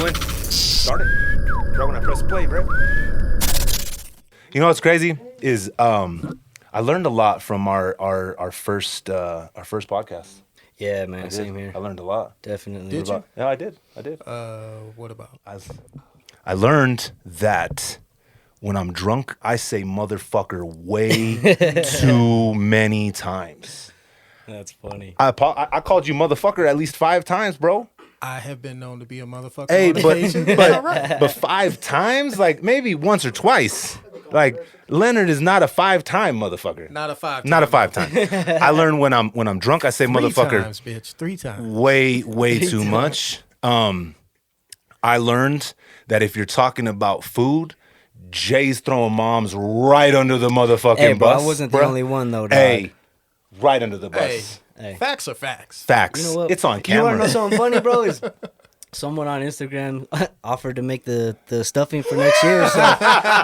rolling. Start it. Bro, when I press play, bro. You know what's crazy is I learned a lot from our first podcast. Yeah, man, same here. I learned a lot. Definitely. Did you? Yeah, I did. What about? I learned that when I'm drunk, I say motherfucker way too many times. That's funny. I called you motherfucker at least 5 times, bro. I have been known to be a motherfucker. Hey, on occasion. but 5 times? Like maybe once or twice. Like Leonard is not a 5-time motherfucker. Not a 5 time. Not a 5-time. I learned when I'm drunk, I say 3 motherfucker. times, bitch. 3 times. Way too much. I learned that if you're talking about food, Jay's throwing moms right under the motherfucking Hey, bro, bus. I wasn't the only one though, dog. Hey, right under the bus. Hey. Facts are facts. Facts. You know what? It's on You camera. want to know something funny, bro? Is someone on Instagram offered to make the stuffing for next year. So,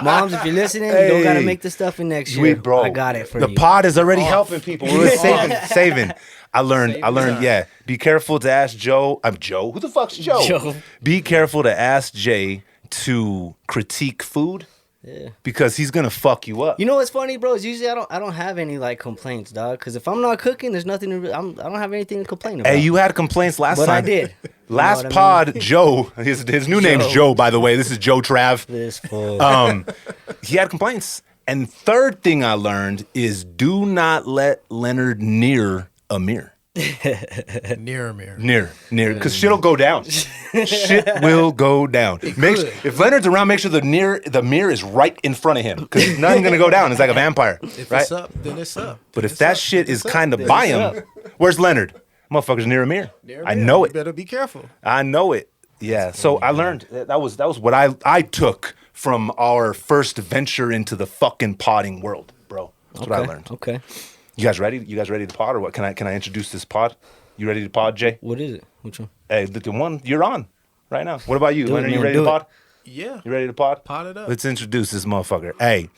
moms, if you're listening, you don't got to make the stuffing next year. Sweet, bro. I got it for the you. The pod is already helping people. We're saving. I learned, yeah. Be careful to ask Joe. I'm Joe. Who the fuck's Joe? Joe. Be careful to ask Jay to critique food. Yeah. Because he's gonna fuck you up. You know what's funny, bro? Is usually I don't have any like complaints, dog. Because if I'm not cooking, there's nothing to. I don't have anything to complain about. Hey, you had complaints last time. But I did. Last pod, Joe. His new name's Joe, by the way. This is Joe Trav. This fool. He had complaints. And third thing I learned is do not let Leonard near a mirror. Near a mirror. Near, because shit'll go down. Shit will go down. If Leonard's around, make sure the mirror is right in front of him, because nothing's gonna go down. It's like a vampire. If right? it's up, then it's up. But if that shit is kind of by him, where's Leonard? Motherfucker's near a mirror. I know it. You better be careful. I know it. Yeah. So I learned that was what I took from our first venture into the fucking podding world, bro. That's what I learned. Okay. You guys ready? You guys ready to pod or what? Can I introduce this pod? You ready to pod, Jay? What is it? Which one? Hey, the one you're on right now. What about you? Do it, Leonard, you man, ready do to it. pod? Yeah. You ready to pod? Pot it up. Let's introduce this motherfucker. Hey,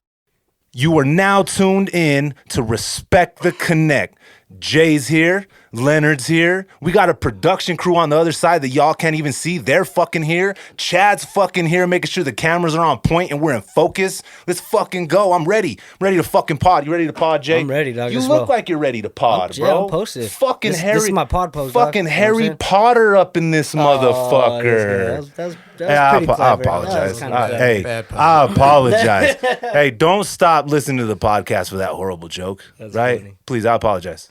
you are now tuned in to Respect the Connect. Jay's here. Leonard's here. We got a production crew on the other side that y'all can't even see. They're fucking here. Chad's fucking here, making sure the cameras are on point and we're in focus. Let's fucking go. I'm ready. I'm ready to fucking pod. You ready to pod, Jay? I'm ready, dog. You Let's look roll. like you're ready to pod, Yeah, bro. I'm posted. Fucking Harry. This is my pod pose, dog. Fucking You know what I'm Harry saying? Potter up in this motherfucker. That was Yeah, pretty clever. I apologize. That was kinda Hey, Bad pun. I apologize. Hey, don't stop listening to the podcast for that horrible joke. That's right? funny. Please, I apologize.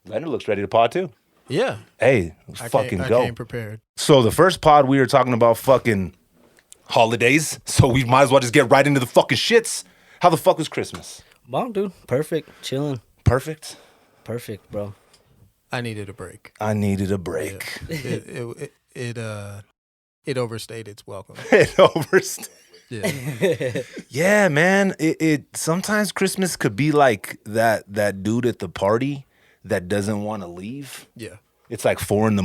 Leonard looks ready to pod too. Yeah. Hey, let's fucking I go. came prepared. So the first pod we were talking about fucking holidays, so we might as well just get right into the fucking shits. How the fuck was Christmas? Bomb, dude. Perfect. Chilling. Perfect. Perfect, bro. I needed a break. I needed a break. It overstayed its welcome. It overstayed. Yeah. Yeah, man. It sometimes Christmas could be like that dude at the party that doesn't want to leave. Yeah. It's like 4 a.m.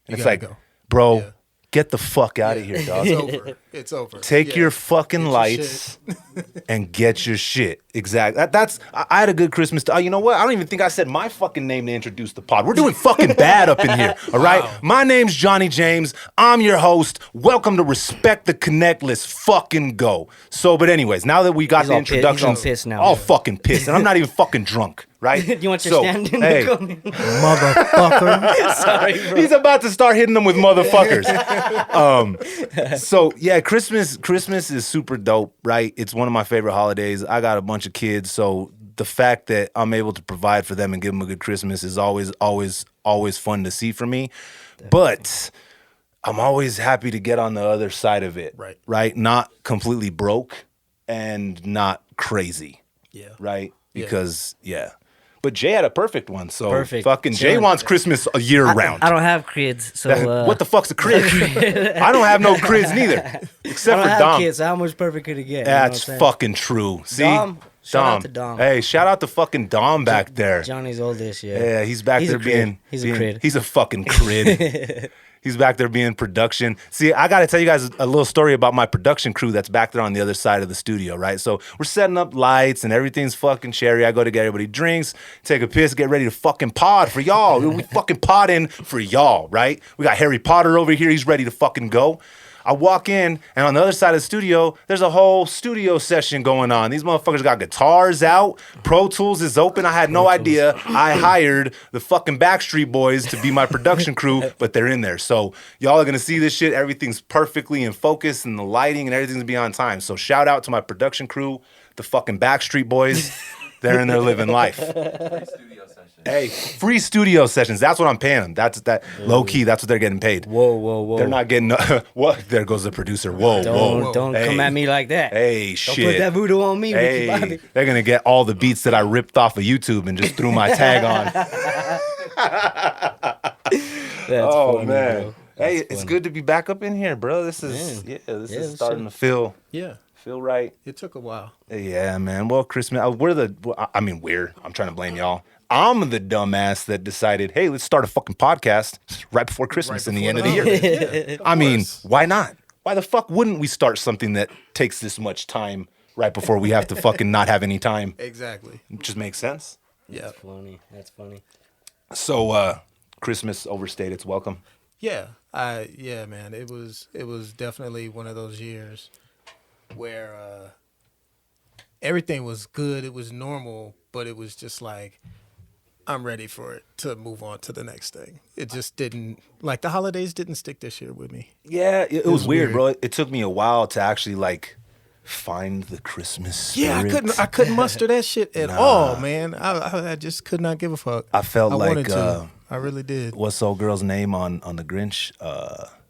It's gotta like, go. bro, Yeah. get the fuck out of here, dog. It's over. It's over. Take Yeah. your fucking Get your lights and get your shit. Exactly. I had a good Christmas. You know what? I don't even think I said my fucking name to introduce the pod. We're doing fucking bad up in here. All right. Wow. My name's Johnny James. I'm your host. Welcome to Respect the Connect. Let's fucking go. So, but anyways, now that we got He's the all pissed. introduction, He's all pissed now. all fucking pissed, and I'm not even fucking drunk. Right? You want your So, stand in hey, the comment? Motherfucker. Sorry, bro. He's about to start hitting them with motherfuckers. So yeah, Christmas is super dope, right? It's one of my favorite holidays. I got a bunch of kids, so the fact that I'm able to provide for them and give them a good Christmas is always fun to see for me. But I'm always happy to get on the other side of it. Right? Not completely broke and not crazy. Yeah. Right? Because But Jay had a perfect one, so Perfect. fucking Jay Chilling. wants Christmas a year round. I don't have kids, so What the fuck's a crib? I don't have no cribs neither, except I for don't have Dom. kids. So how much perfect could it get? That's you know what I'm saying? fucking true. See, Dom, shout out to Dom. Hey, shout out to fucking Dom back there. Johnny's oldest, yeah. Yeah, he's back He's there a crib. being. He's a crib. He's a fucking crib. He's back there being production. See, I got to tell you guys a little story about my production crew that's back there on the other side of the studio, right? So we're setting up lights and everything's fucking cherry. I go to get everybody drinks, take a piss, get ready to fucking pod for y'all. We fucking podding for y'all, right? We got Harry Potter over here. He's ready to fucking go. I walk in, and on the other side of the studio, there's a whole studio session going on. These motherfuckers got guitars out. Pro Tools is open. I had no idea. I hired the fucking Backstreet Boys to be my production crew, but they're in there. So y'all are going to see this shit. Everything's perfectly in focus, and the lighting and everything's going to be on time. So shout out to my production crew, the fucking Backstreet Boys. They're in there living life. Hey, free studio sessions. That's what I'm paying them. That's low key. That's what they're getting paid. Whoa. They're not getting what? There goes the producer. Whoa. Don't Hey. come at me like that. Hey, Don't shit. put that voodoo on me, Ricky Bobby. Hey, they're gonna get all the beats that I ripped off of YouTube and just threw my tag on. That's funny, man. bro. Hey, That's it's funny. good to be back up in here, bro. This is it's starting to feel right. It took a while. Yeah, man. Well, Christmas. I'm trying to blame y'all. I'm the dumbass that decided, hey, let's start a fucking podcast right before Christmas and the end of the year. Yeah, I mean, course. why not? Why the fuck wouldn't we start something that takes this much time right before we have to fucking not have any time? Exactly. It just makes sense. Yeah. That's funny. So, Christmas overstayed its welcome. Yeah. Man. It was definitely one of those years where everything was good. It was normal, but it was just like, I'm ready for it to move on to the next thing. It just didn't, like, the holidays didn't stick this year with me. Yeah, it was weird, bro. It took me a while to actually like find the Christmas spirit. Yeah, I couldn't muster that shit at all, man. I just could not give a fuck. I felt like wanted to. I really did. What's the old girl's name on the Grinch?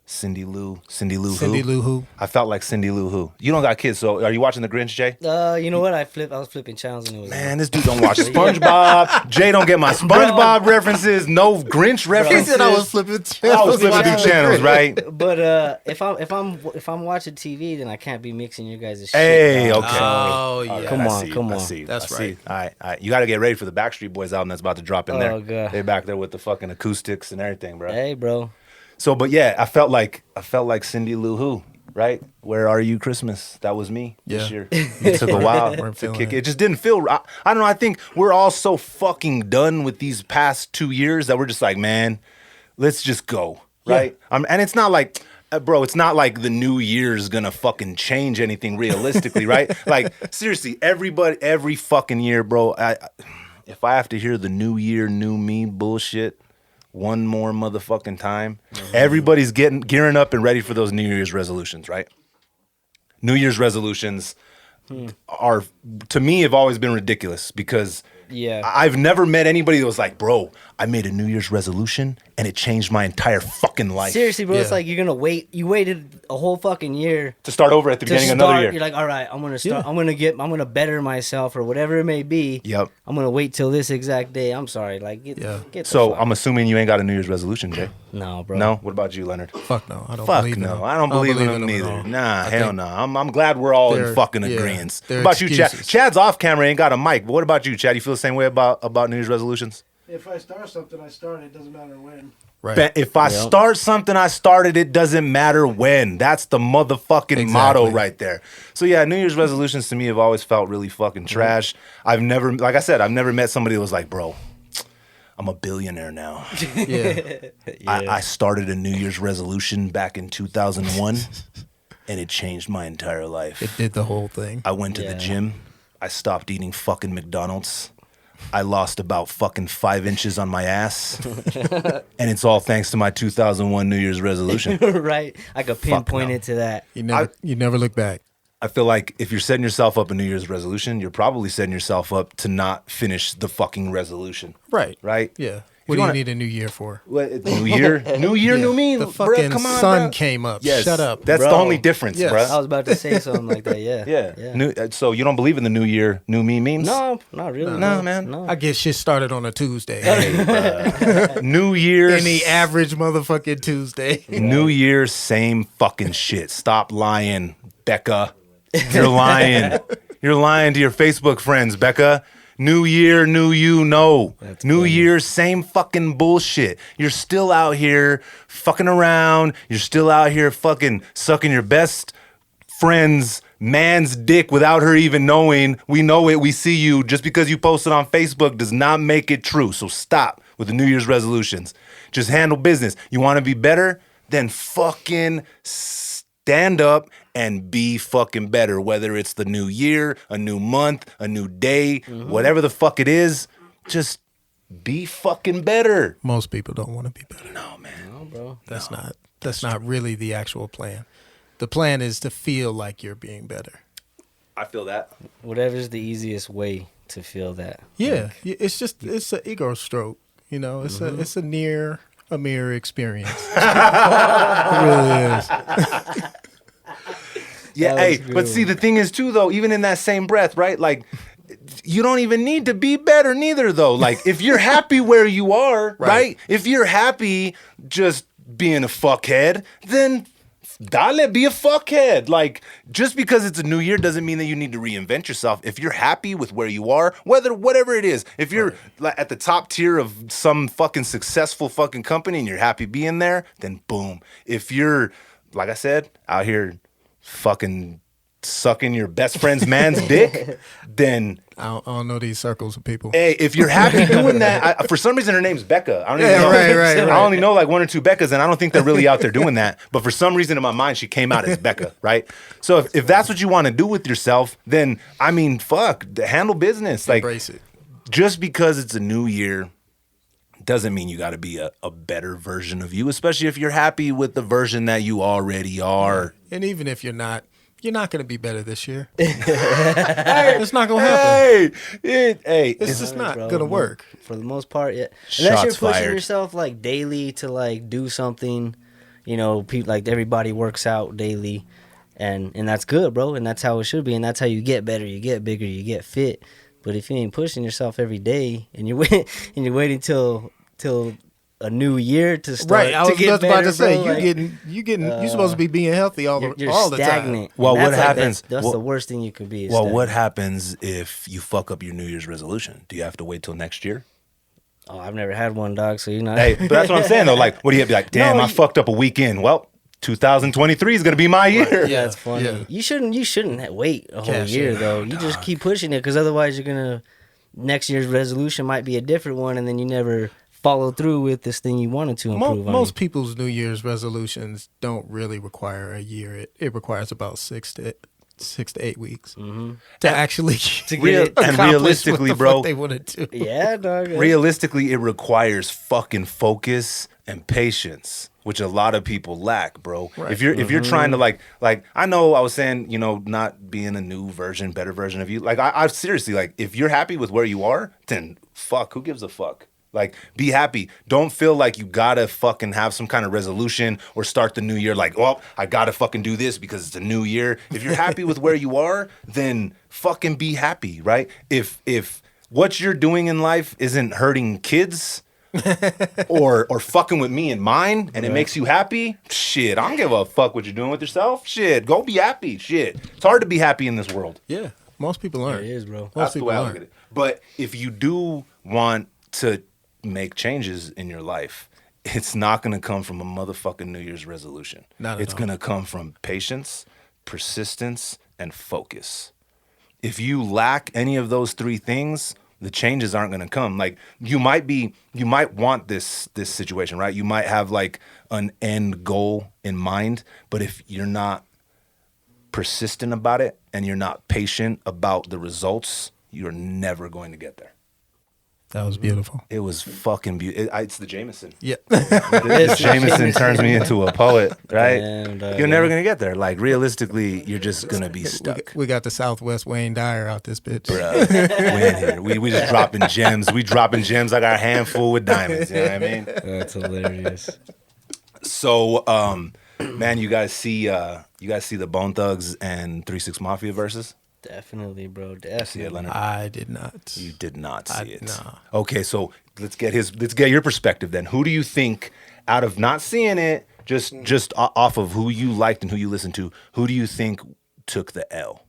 Cindy Lou Who? Cindy Lou Who? I felt like Cindy Lou Who. You don't got kids, so are you watching the Grinch, Jay? You know what? I was flipping channels and it was Man, this dude don't watch SpongeBob. Jay don't get my SpongeBob references. No Grinch references. He said I was flipping I was flipping through channels, right? But if I'm watching TV, then I can't be mixing your guys' shit. Hey, dog. okay. Oh, yeah. Come I on, see, come I on. see, That's I see. right. All right. You got to get ready for the Backstreet Boys album that's about to drop in there. Oh, God. They're back there with the fucking acoustics and everything, bro. Hey, bro. So, but yeah, I felt like Cindy Lou Who, right? Where are you, Christmas? That was me this year. It took a while Weren't to feeling kick. it. It just didn't feel. I don't know. I think we're all so fucking done with these past 2 years that we're just like, man, let's just go, right? And it's not like. Bro, it's not like the new year's gonna fucking change anything realistically, right? Like, seriously, every fucking year, bro, if I have to hear the new year, new me bullshit one more motherfucking time, everybody's gearing up and ready for those New Year's resolutions, right? New Year's resolutions are, to me, have always been ridiculous because I've never met anybody that was like, bro, I made a New Year's resolution and it changed my entire fucking life. Seriously, bro, it's Yeah. like you're gonna wait. You waited a whole fucking year To start over at the to beginning of start. another year. You're like, all right, I'm gonna start. Yeah. I'm gonna better myself or whatever it may be. Yep. I'm gonna wait till this exact day. I'm sorry, like get the So fuck. I'm assuming you ain't got a New Year's resolution, Jay. No, bro. No? What about you, Leonard? Fuck no. I don't Fuck believe in no. them. I don't believe in them at neither. all. Nah, I hell think no. I'm glad we're all in they're- fucking yeah, agreement. What they're about you, Chad? excuses. Chad's off camera, ain't got a mic. But what about you, Chad? You feel the same way about New Year's resolutions? If I start something, I start it. Doesn't matter when. Right. If I start something I started, it doesn't matter when. That's the motherfucking motto right there. So yeah, New Year's resolutions to me have always felt really fucking trash. I've never met somebody that was like, bro, I'm a billionaire now. Yeah. I started a New Year's resolution back in 2001 and it changed my entire life. It did the whole thing. I went to the gym. I stopped eating fucking McDonald's. I lost about fucking 5 inches on my ass. And it's all thanks to my 2001 New Year's resolution. Right? I could pinpoint no. it to that. You never look back. I feel like if you're setting yourself up a New Year's resolution, you're probably setting yourself up to not finish the fucking resolution. Right. Right? Yeah. you What do you wanna- need a new year for? New year, new me. The bruh, fucking come on, sun bruh. came up. Yes, Shut up. That's the Bro. only difference, Yes. bruh. I was about to say something like that. Yeah. Yeah. So you don't believe in the new year, new me memes? No, not really. No, man. No. I get shit started on a Tuesday. New Year. Any average motherfucking Tuesday. New Year, same fucking shit. Stop lying, Becca. You're lying. You're lying to your Facebook friends, Becca. New year, new you, no. That's New funny. year, same fucking bullshit. You're still out here fucking around. You're still out here fucking sucking your best friend's man's dick without her even knowing. We know it. We see you. Just because you posted on Facebook does not make it true. So stop with the New Year's resolutions. Just handle business. You want to be better? Then fucking stand up and be fucking better. Whether it's the new year, a new month, a new day, whatever the fuck it is, just be fucking better. Most people don't want to be better. No, man. No, bro. That's not really the actual plan. The plan is to feel like you're being better. I feel that. Whatever's the easiest way to feel that. Yeah, it's an ego stroke. You know, it's a near a mirror experience. It really is. Yeah, That hey, was but good. see, the thing is too, though, even in that same breath, right? Like, you don't even need to be better neither, though. Like, if you're happy where you are, right? If you're happy just being a fuckhead, then dale, be a fuckhead. Like, just because it's a new year doesn't mean that you need to reinvent yourself. If you're happy with where you are, whatever it is, if you're like at the top tier of some fucking successful fucking company and you're happy being there, then boom. If you're, like I said, out here fucking sucking your best friend's man's dick, then I don't know these circles of people. hey, if you're happy doing that, for some reason her name's Becca. I don't even know. right. I only know like one or two Beccas, and I don't think they're really out there doing that. But for some reason in my mind, she came out as Becca, right? So if that's what you want to do with yourself, then I mean, fuck, handle business. Like, Embrace it. just because it's a new year doesn't mean you got to be a better version of you, especially if you're happy with the version that you already are. And even if you're not going to be better this year. It's not going to happen. It's just not Bro, going to work. For the most part, yeah. Unless you're Shots pushing fired. yourself like daily to like do something, you know, people like everybody works out daily, and that's good, bro. And that's how it should be, and that's how you get better, you get bigger, you get fit. But if you ain't pushing yourself every day, and you're waiting till a new year to start, Right, I to was get just about better, to say, bro, you're supposed to be being healthy all you're the stagnant. time. Well, And what that's like happens- That's well- the worst thing you could be. Is Well, what stagnant. happens if you fuck up your New Year's resolution? Do you have to wait till next year? Oh, I've never had one, dog. So you know. Hey, but that's what I'm saying though. Like, what do you have to be like? Damn, No, I fucked up a weekend. Well, 2023 is gonna be my year. Yeah, it's funny. Yeah. You shouldn't wait a whole Cash year in. though. You just keep pushing it because otherwise you're gonna next year's resolution might be a different one, and then you never follow through with this thing you wanted to improve on. Most people's New Year's resolutions don't really require a year. It requires about 6 to 8 weeks to actually To get Real- it. and accomplish realistically, what the bro, fuck they want to do. Yeah, dog. realistically, it requires fucking focus and patience, which a lot of people lack, bro. Right. If you're trying to like I know I was saying, you know, not being a new version, better version of you. Like I seriously, like, if you're happy with where you are, then fuck, who gives a fuck? Like, be happy. Don't feel like you gotta fucking have some kind of resolution or start the new year like, well, I gotta fucking do this because it's a new year. If you're happy with where you are, then fucking be happy, right? If what you're doing in life isn't hurting kids or fucking with me and mine, and it makes you happy, shit, I don't give a fuck what you're doing with yourself. Shit, go be happy. Shit. It's hard to be happy in this world. Yeah, most people aren't. It is, bro. Most That's the people way I look aren't. at it. But if you do want to make changes in your life, it's not going to come from a motherfucking New Year's resolution. Not at It's all. going to come from patience, persistence, and focus. If you lack any of those three things, the changes aren't going to come. Like, you might want this situation, right? You might have like an end goal in mind, but if you're not persistent about it and you're not patient about the results, you're never going to get there. That was beautiful. It was fucking beautiful. It's the Jameson. Yeah. The Jameson turns me into a poet, right? Damn, dog, You're never yeah. going to get there. Like, realistically, you're just going to be stuck. We got the Southwest Wayne Dyer out this bitch. Bruh, we in here. We just dropping gems. We dropping gems like our handful with diamonds. You know what I mean? That's hilarious. So, man, you guys see the Bone Thugs and 3-6 Mafia versus? Definitely, bro. See it, Definitely. Leonard? I did not. You did not see it. nah. Okay, so let's get your perspective then. Who do you think, out of not seeing it, just off of who you liked and who you listened to, who do you think took the L?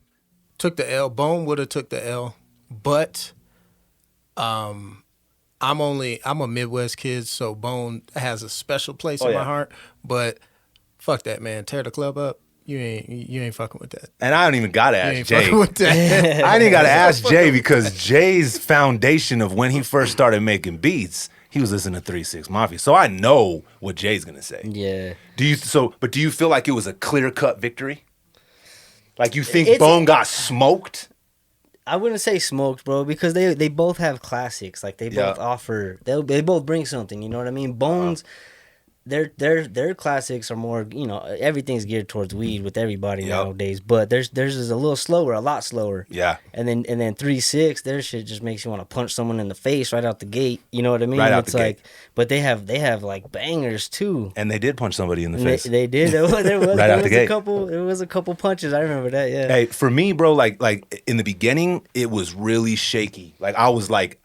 Took the L. Bone would have took the L, but I'm a Midwest kid, so Bone has a special place Oh, in yeah. my heart. But fuck that, man. Tear the club up. You ain't fucking with that. And I don't even gotta You ask ain't Jay. fucking with that. I didn't gotta ask Jay because Jay's foundation of when he first started making beats, he was listening to 3-6 Mafia. So I know what Jay's gonna say. Yeah. Do you feel like it was a clear-cut victory? Like you think It's- Bone got smoked? I wouldn't say smoked, bro, because they both have classics. Like they both Yeah. offer, they both bring something. You know what I mean? Bones, their classics are more. You know, everything's geared towards weed with everybody Yep. nowadays. But theirs is a little slower, a lot slower. Yeah. And then 3-6, their shit just makes you want to punch someone in the face right out the gate. You know what I mean? Right out it's the like, gate. but they have like bangers too. And they did punch somebody in the And face. They did. There was Right out the gate. There was a couple punches. I remember that. Yeah. Hey, for me, bro, like in the beginning, it was really shaky. Like I was like,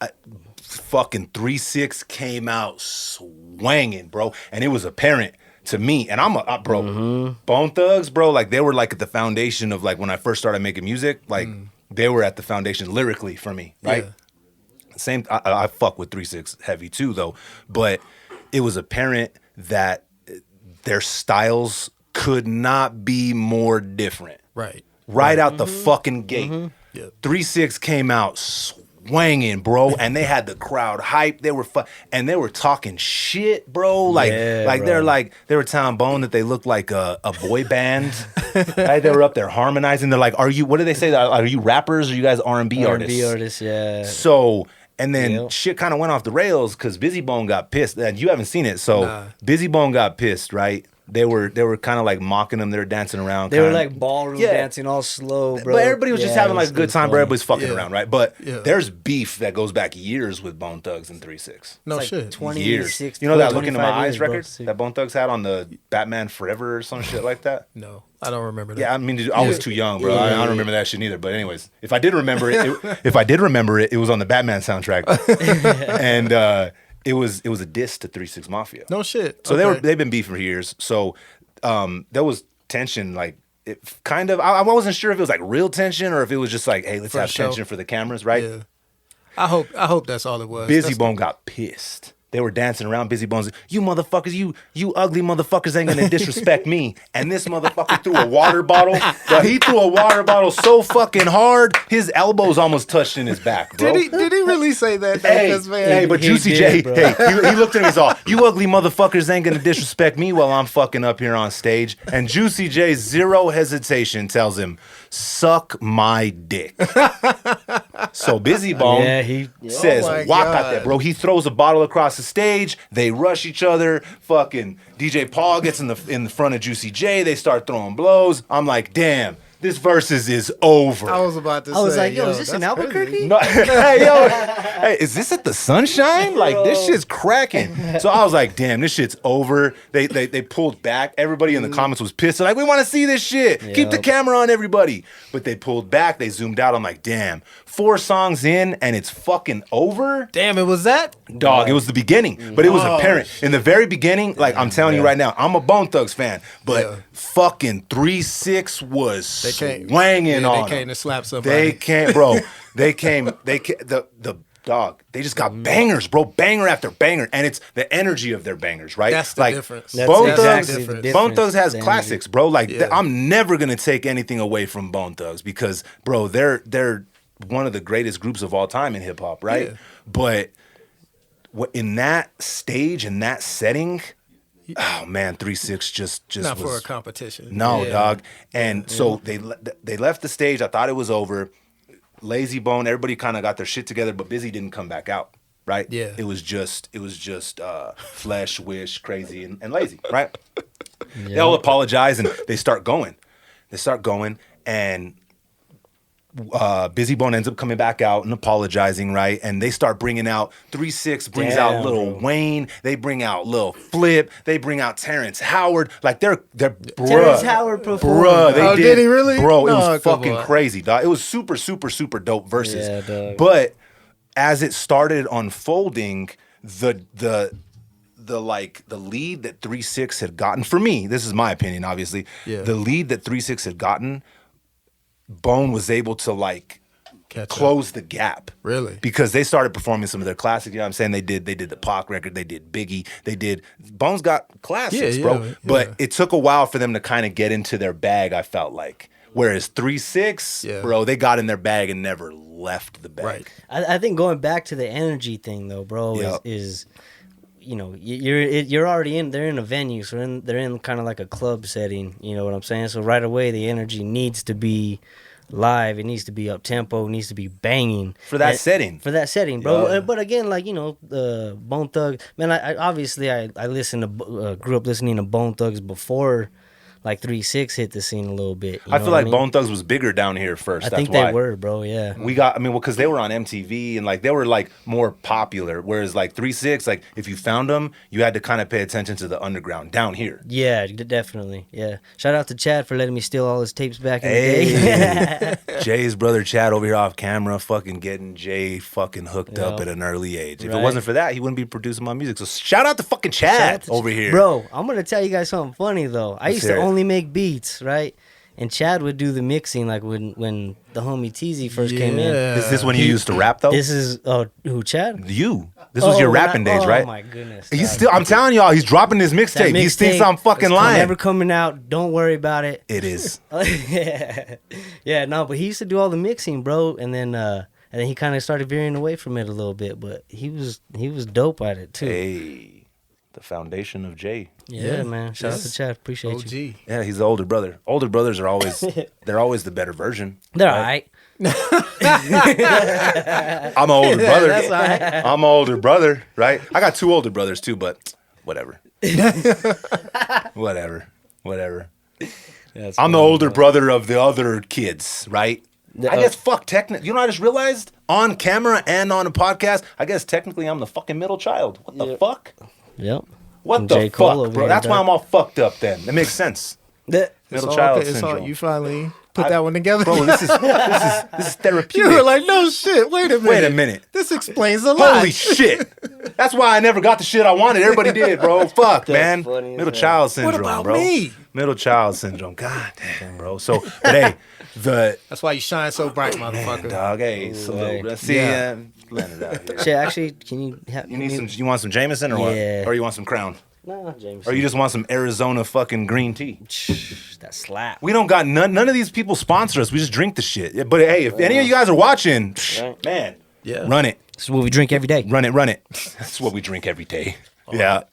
fucking 3-6 came out swanging, bro, and it was apparent to me. And I'm a bro, Bone Thugs, bro. Like they were like at the foundation of like when I first started making music. Like they were at the foundation lyrically for me, right? Yeah. Same. I fuck with 3-6 heavy too, though. But it was apparent that their styles could not be more different. Right. Out the fucking gate. Yeah. 3-6 came out swanging, bro, and they had the crowd hyped. They were and they were talking shit, bro. Like, Yeah, they're bro. they were telling Bone that they looked like a boy band. Right? They were up there harmonizing. They're like, what did they say? Are you rappers or you guys R&B artists? R&B artists, yeah. So, and then Yep. shit kind of went off the rails because Busy Bone got pissed. And you haven't seen it, so Nah. Busy Bone got pissed, right? They were kind of like mocking them. They were dancing around. They were kinda- like ballroom Yeah. dancing all slow, bro. But everybody was just Yeah, having it like a was- good it was time, but funny. everybody's fucking Yeah. around, right? But Yeah. there's beef that goes back years with Bone Thugs and 3-6. No It's like shit. 20, Years. 6, You know that Look 25 Into My Eyes years, bro. record that Bone Thugs had on the Batman Forever or some shit like that? No, I don't remember that. Yeah, I mean, I was too young, bro. I Yeah. don't remember that shit neither. But anyways, if I did remember it, it was on the Batman soundtrack, and it was a diss to 3-6 Mafia. No shit. So Okay. they've been beefing for years. So there was tension, like it kind of. I wasn't sure if it was like real tension or if it was just like, hey, let's For have sure. tension for the cameras, right? Yeah. I hope that's all it was. Busy That's- Bone got pissed. They were dancing around. Busy Bone's, you motherfuckers, you ugly motherfuckers ain't gonna disrespect me. And this motherfucker threw a water bottle. But he threw a water bottle so fucking hard, his elbows almost touched in his back, bro. Did he really say that? Hey, Because, man, hey, but he Juicy did, J, bro. hey, he looked at me and he's all, you ugly motherfuckers ain't gonna disrespect me while I'm fucking up here on stage. And Juicy J, zero hesitation, tells him, suck my dick. So Busy Bone Yeah, he. says, Oh my walk out God. there, bro. He throws a bottle across the stage. They rush each other. Fucking DJ Paul gets in the front of Juicy J. They start throwing blows. I'm like, damn, this versus is over. I was about to say. I was like, yo, is this that's in Albuquerque? crazy. No, hey, yo, hey, is this at the Sunshine? Like this shit's cracking. So I was like, damn, this shit's over. They pulled back. Everybody in the comments was pissed. They're like, we want to see this shit. Keep the Yep. camera on everybody. But they pulled back. They zoomed out. I'm like, damn, 4 songs in and it's fucking over. Damn, it was that? Dog, it was the beginning, but it was apparent in the very beginning. Like I'm telling you right now, I'm a Bone Thugs fan, but Yeah. fucking 3-6 was swanging Yeah, on. they came them. to slap somebody. They came, bro. They came. The dog. They just got bangers, bro. Banger after banger, and it's the energy of their bangers, right? That's the like, difference. That's Bone exactly Thugs. the Bone difference, Thugs has the energy. classics, bro. Like Yeah. I'm never gonna take anything away from Bone Thugs because, bro, they're one of the greatest groups of all time in hip hop, right? Yeah. But in that stage, in that setting, oh man, 3-6 just Not was for a competition. no, Yeah. dog. And so they left the stage. I thought it was over. Lazy Bone, everybody kind of got their shit together, but Busy didn't come back out, right? Yeah. It was just Flesh, Wish, Crazy, and Lazy, right? They all apologize and they start going. And Busy Bone ends up coming back out and apologizing, right? And they start bringing out 3-6 brings out Damn, Lil bro. Wayne. They bring out Lil Flip. They bring out Terrence Howard. Like they're Terrence bruh. Howard performed. Bruh, they Oh, did. did he really? Bro, it No, was come fucking on. crazy, dog. It was super, super, super dope verses. Yeah, dog. But as it started unfolding, the lead that 3-6 had gotten, for me, this is my opinion, obviously. Yeah. The lead that 3-6 had gotten, Bone was able to like closed the gap. Really? Because they started performing some of their classics. You know what I'm saying? They did the Pac record. They did Biggie. They did Bones got classics, bro. Yeah. But it took a while for them to kind of get into their bag, I felt like. Whereas 3-6, bro, they got in their bag and never left the bag. Right. I think going back to the energy thing though, bro, is you know, you're already in. They're in a venue, so they're in kind of like a club setting. You know what I'm saying? So right away, the energy needs to be live. It needs to be up tempo. It needs to be banging For that setting. For that setting, bro. Yeah. But again, like, you know, Bone Thug. Man, I obviously listened to grew up listening to Bone Thugs before. Like 3-6 hit the scene a little bit. I feel like Bone Thugs was bigger down here first. I That's think why. they were, bro. Yeah. Because they were on MTV and like they were like more popular. Whereas like 3-6, like if you found them, you had to kind of pay attention to the underground down here. Yeah, definitely. Yeah. Shout out to Chad for letting me steal all his tapes back in the day. Jay's brother Chad over here off camera, fucking getting Jay fucking hooked up at an early age. If it wasn't for that, he wouldn't be producing my music. So shout out to fucking Chad over here, bro. I'm gonna tell you guys something funny though. I used to only make beats, right? And Chad would do the mixing, like when the homie Teezy first came in. Is this when you used to rap though? This is who, Chad? You. This was your rapping days, right? Oh my goodness. He's still. I'm telling y'all, he's dropping his mixtape. He thinks I'm fucking lying. Never coming out. Don't worry about it. It is. Yeah, no, but he used to do all the mixing, bro, and then he kind of started veering away from it a little bit, but he was dope at it too. Hey, the foundation of Jay. Yeah, man. Shout out to Chad. Appreciate OG. you. Yeah, he's the older brother. Older brothers are always they're always the better version. They're all right. I'm an older brother. That's all right. I'm an older brother, right? I got 2 older brothers too, but whatever. Whatever. I'm the older brother of the other kids, right? I guess technically, you know what I just realized? On camera and on a podcast, I guess technically I'm the fucking middle child. What the fuck? Yep. What And the J. Cole fuck, bro? over That's here, why I'm all fucked up then. That makes sense. Middle child syndrome. You finally put that one together. Bro, this is therapeutic. You were like, no shit, wait a minute. This explains a lot. Holy shit. That's why I never got the shit I wanted. Everybody did, bro. Fuck, man. funny as Middle hell. child syndrome, What about bro. me? Middle child syndrome. God damn, bro. So, but hey, That's why you shine so bright, motherfucker. dog, hey, salute. Let's see, Yeah. Leonard out here. Shit, actually, can you have You want some Jameson or what? Yeah. Or you want some Crown? No, James. Or you just want some Arizona fucking green tea? that slap. We don't got none of these people sponsor us. We just drink the shit. Yeah, but hey, if any of you guys are watching, man, run it. This is what we drink every day. Run it. That's what we drink every day. Yeah.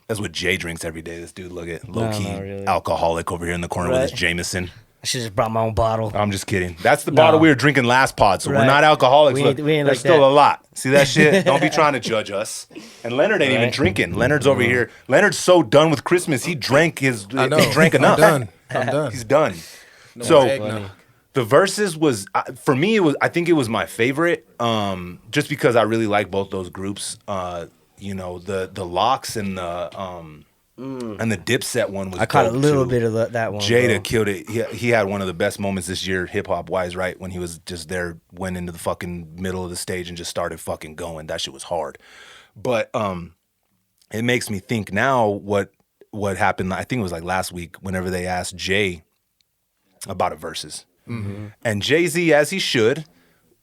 That's what Jay drinks every day. This dude, look at low-key really. alcoholic over here in the corner with his Jameson. I should just brought my own bottle. I'm just kidding. That's the bottle we were drinking last pod, so we're not alcoholics. We Look, ain't there's like still that. a lot. See that shit? Don't be trying to judge us. And Leonard ain't even drinking. Leonard's over here. Leonard's so done with Christmas, he drank He drank enough. I'm done. He's done. No So eggnog. the Versus was for me. I think it was my favorite, just because I really like both those groups. You know, the Locks and the Dipset one was. I caught a dope, little too. bit of that one. Jada bro. killed it. He had one of the best moments this year, hip hop wise, right? When he was just there, went into the fucking middle of the stage and just started fucking going. That shit was hard. But it makes me think now what happened. I think it was like last week, whenever they asked Jay about a Versus, and Jay-Z, as he should,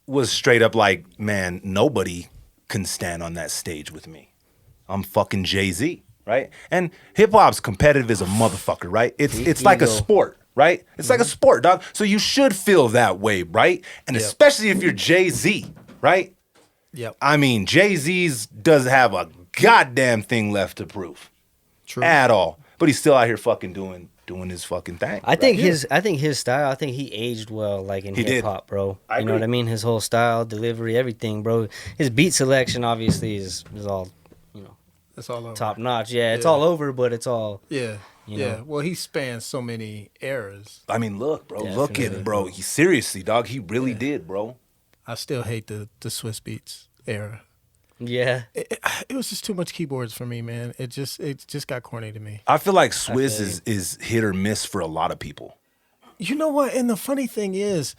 was straight up like, "Man, nobody can stand on that stage with me. I'm fucking Jay-Z." Right? And hip hop's competitive as a motherfucker, right? It's like a sport, right? It's like a sport, dog. So you should feel that way, right? And especially if you're Jay-Z, right? Yep. I mean, Jay-Z's doesn't have a goddamn thing left to prove. True. At all. But he's still out here fucking doing his fucking thing. I think his style. I think he aged well, like in hip hop, bro. I You know what agree. I mean? His whole style, delivery, everything, bro. His beat selection, obviously, is all That's all over. top notch. Yeah, it's Yeah. all over, but it's all. Yeah. You Yeah. know. Well, he spans so many eras. I mean, look, bro. Look Definitely. at bro. He seriously, dog. He really did, bro. I still hate the Swiss Beats era. Yeah, It was just too much keyboards for me, man. It just got corny to me. I feel like Swizz is hit or miss for a lot of people. You know what? And the funny thing is,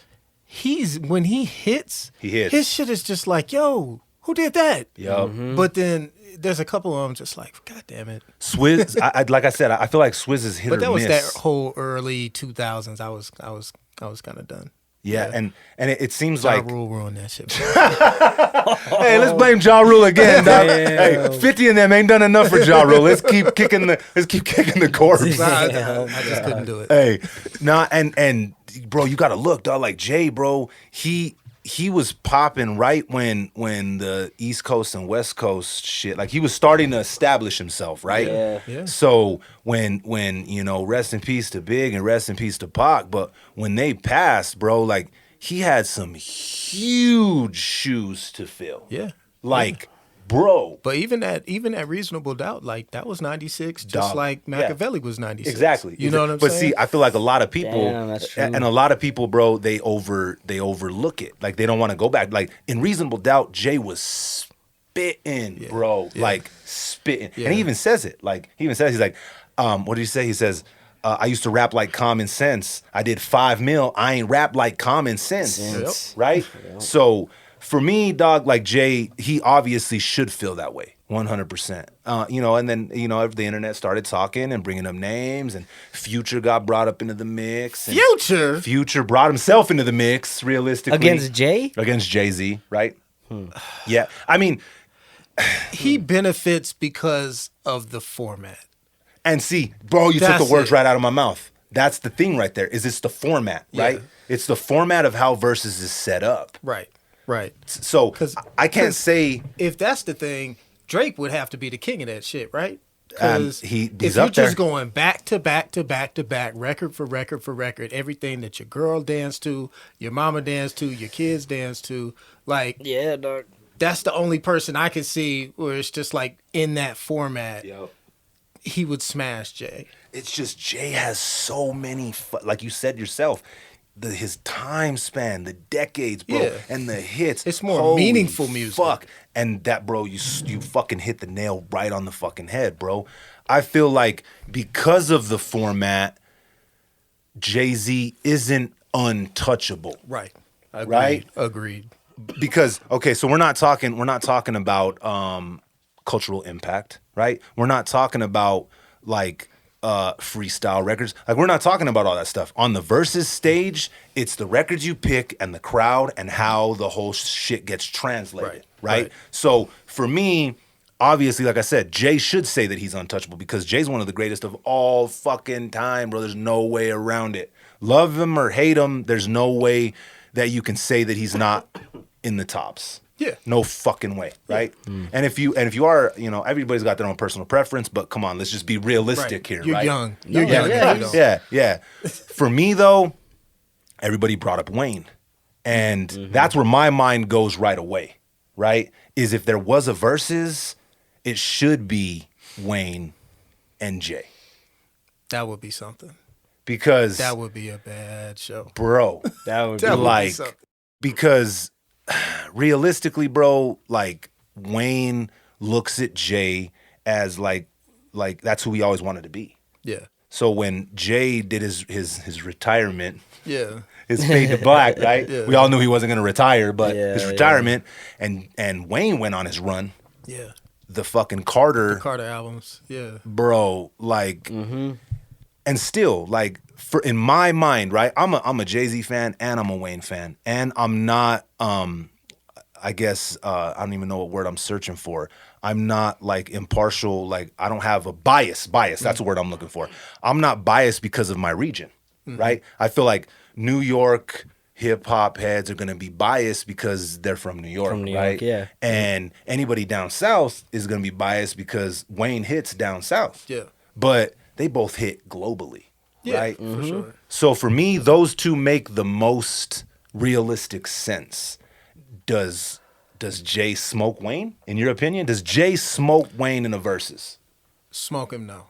when he hits, his shit is just like, yo, who did that? Yup. But then there's a couple of them just like, God damn it. Swizz, like I said, I feel like Swizz is hit But or that was miss. that whole early 2000s. I was kind of done. Yeah, Yeah. and it seems Ja like Rule ruined that shit. hey, let's blame Ja Rule again, dog. Hey, 50 of them ain't done enough for Ja Rule. Let's keep kicking the corpse. I just couldn't do it. Hey, nah, and bro, you gotta look, dog. Like Jay, bro, he was popping right when the East Coast and West Coast shit, like he was starting to establish himself, right? Yeah. So when rest in peace to Big and rest in peace to Pac, but when they passed, bro, like he had some huge shoes to fill. Yeah. Like, bro. But even at Reasonable Doubt, like that was 96, just Dog. like Machiavelli was 96. Exactly. You know what I'm but saying? see, I feel like a lot of people, Damn, that's true. and a lot of people, bro, they overlook it. Like they don't want to go back. Like in Reasonable Doubt, Jay was spitting, bro, like spitting, and he even says it. Like he even says, he's like, what did he say? He says, I used to rap like Common Sense. I did 5 mil. I ain't rap like Common Sense, right? So for me, dog, like Jay, he obviously should feel that way, 100%. And then the internet started talking and bringing up names, and Future got brought up into the mix. And Future brought himself into the mix, realistically. Against Jay? Against Jay-Z, right? Yeah, I mean, he benefits because of the format. and see, bro, you took That's the words it. right out of my mouth. That's the thing right there, is it's the format, right? It's the format of how Versus is set up. Right. So I can't 'cause say if that's the thing, Drake would have to be the king of that shit, right? He's if up you're just there. going back to back to back to back, record for record for record, everything that your girl danced to, your mama danced to, your kids danced to, like Yeah, dog. that's the only person I could see where it's just like in that format, he would smash Jay. It's just Jay has so many, like you said yourself, his time span, the decades, bro, Yeah. and the hits. It's more Holy meaningful music. Fuck, and that, bro, you fucking hit the nail right on the fucking head, bro. I feel like because of the format, Jay-Z isn't untouchable. Right. Agreed. Right? Agreed. Because so we're not talking about cultural impact, right? We're not talking about like freestyle records. Like we're not talking about all that stuff. On the Versus stage, it's the records you pick and the crowd and how the whole shit gets translated, right? So for me, obviously, like I said, Jay should say that he's untouchable because Jay's one of the greatest of all fucking time, bro. There's no way around it. Love him or hate him, there's no way that you can say that he's not in the tops. Yeah. No fucking way, right? And if you are, everybody's got their own personal preference, but come on, let's just be realistic here, You're right? young. You're No, young. yeah, You know. Yeah. For me though, everybody brought up Wayne. And that's where my mind goes right away, right? Is if there was a Versus, it should be Wayne and Jay. That would be something. Because That would be a bad show. bro, That would That would be like something. because realistically, bro, like Wayne looks at Jay as like that's who he always wanted to be. Yeah. So when Jay did his retirement, Yeah. his fade to black, right? Yeah. We all knew he wasn't going to retire, but Yeah, his yeah. retirement and Wayne went on his run. Yeah. The fucking Carter, Carter albums. Yeah. bro, like, and still, like, in my mind, right? I'm a Jay-Z fan and I'm a Wayne fan, and I'm not. I guess I don't even know what word I'm searching for. I'm not like impartial. Like I don't have a bias. That's the word I'm looking for. I'm not biased because of my region, right? I feel like New York hip hop heads are gonna be biased because they're from New York, From New right? York, yeah. And anybody down south is gonna be biased because Wayne hits down south. Yeah. But they both hit globally, Yeah. right? For sure. So for me, those two make the most realistic sense. Does Jay smoke Wayne? In your opinion, does Jay smoke Wayne in the Versus? Smoke him now.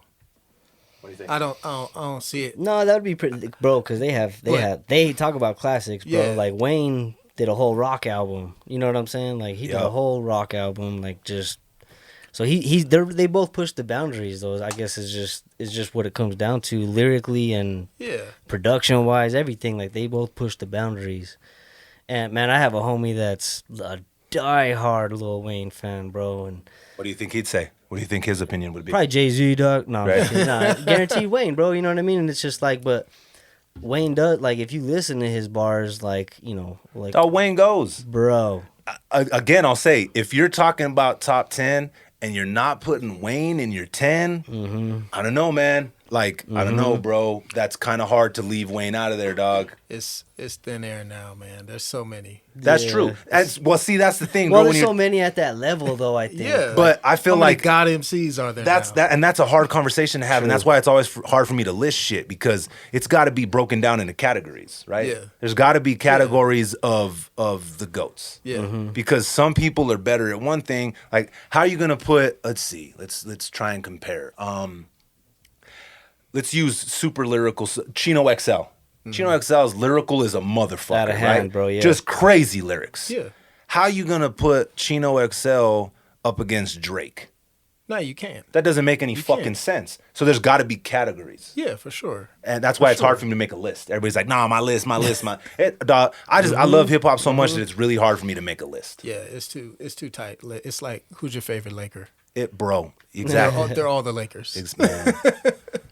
What do you think? I don't see it. No, that would be pretty, bro. Because they talk about classics, bro. Yeah. Like Wayne did a whole rock album. You know what I'm saying? Like he did Yup. a whole rock album. Like just so they both push the boundaries. Though I guess it's just what it comes down to lyrically and Yeah. production wise, everything. Like they both push the boundaries. And man, I have a homie that's a diehard Lil Wayne fan, bro, and What do you think he'd say? What do you think his opinion would be? probably Jay-Z, dog. No, Right. nah, guaranteed Wayne, bro. You know what I mean? And it's just like, but Wayne does, like, if you listen to his bars, like, you know, like, Oh, Wayne goes. bro. Again, I'll say, if you're talking about top 10 and you're not putting Wayne in your 10, I don't know, man. Like, I don't know, bro. That's kind of hard to leave Wayne out of there, dog. It's thin air now, man. There's so many. That's Yeah. true. Well, see, that's the thing, Well, bro. there's so many at that level, though, I think. Yeah. But I feel How many like God MCs are there that's now? that's a hard conversation to have, and that's why it's always hard for me to list shit, because it's got to be broken down into categories, right? Yeah. There's got to be categories of the goats. Yeah. Because some people are better at one thing. Like, how are you gonna put? Let's see. Let's try and compare. Let's use super lyrical Chino XL. Chino XL's lyrical is a motherfucker, Out of hand, right? bro, yeah. Just crazy lyrics. Yeah. How you gonna put Chino XL up against Drake? No, you can't. That doesn't make any fucking can't. sense. So there's got to be categories. Yeah, for sure. And that's why it's hard for me to make a list. Everybody's like, nah, my list. Dog, I love hip hop so much that it's really hard for me to make a list. Yeah, it's too tight. It's like, who's your favorite Laker? Bro, exactly. They're all the Lakers. Man,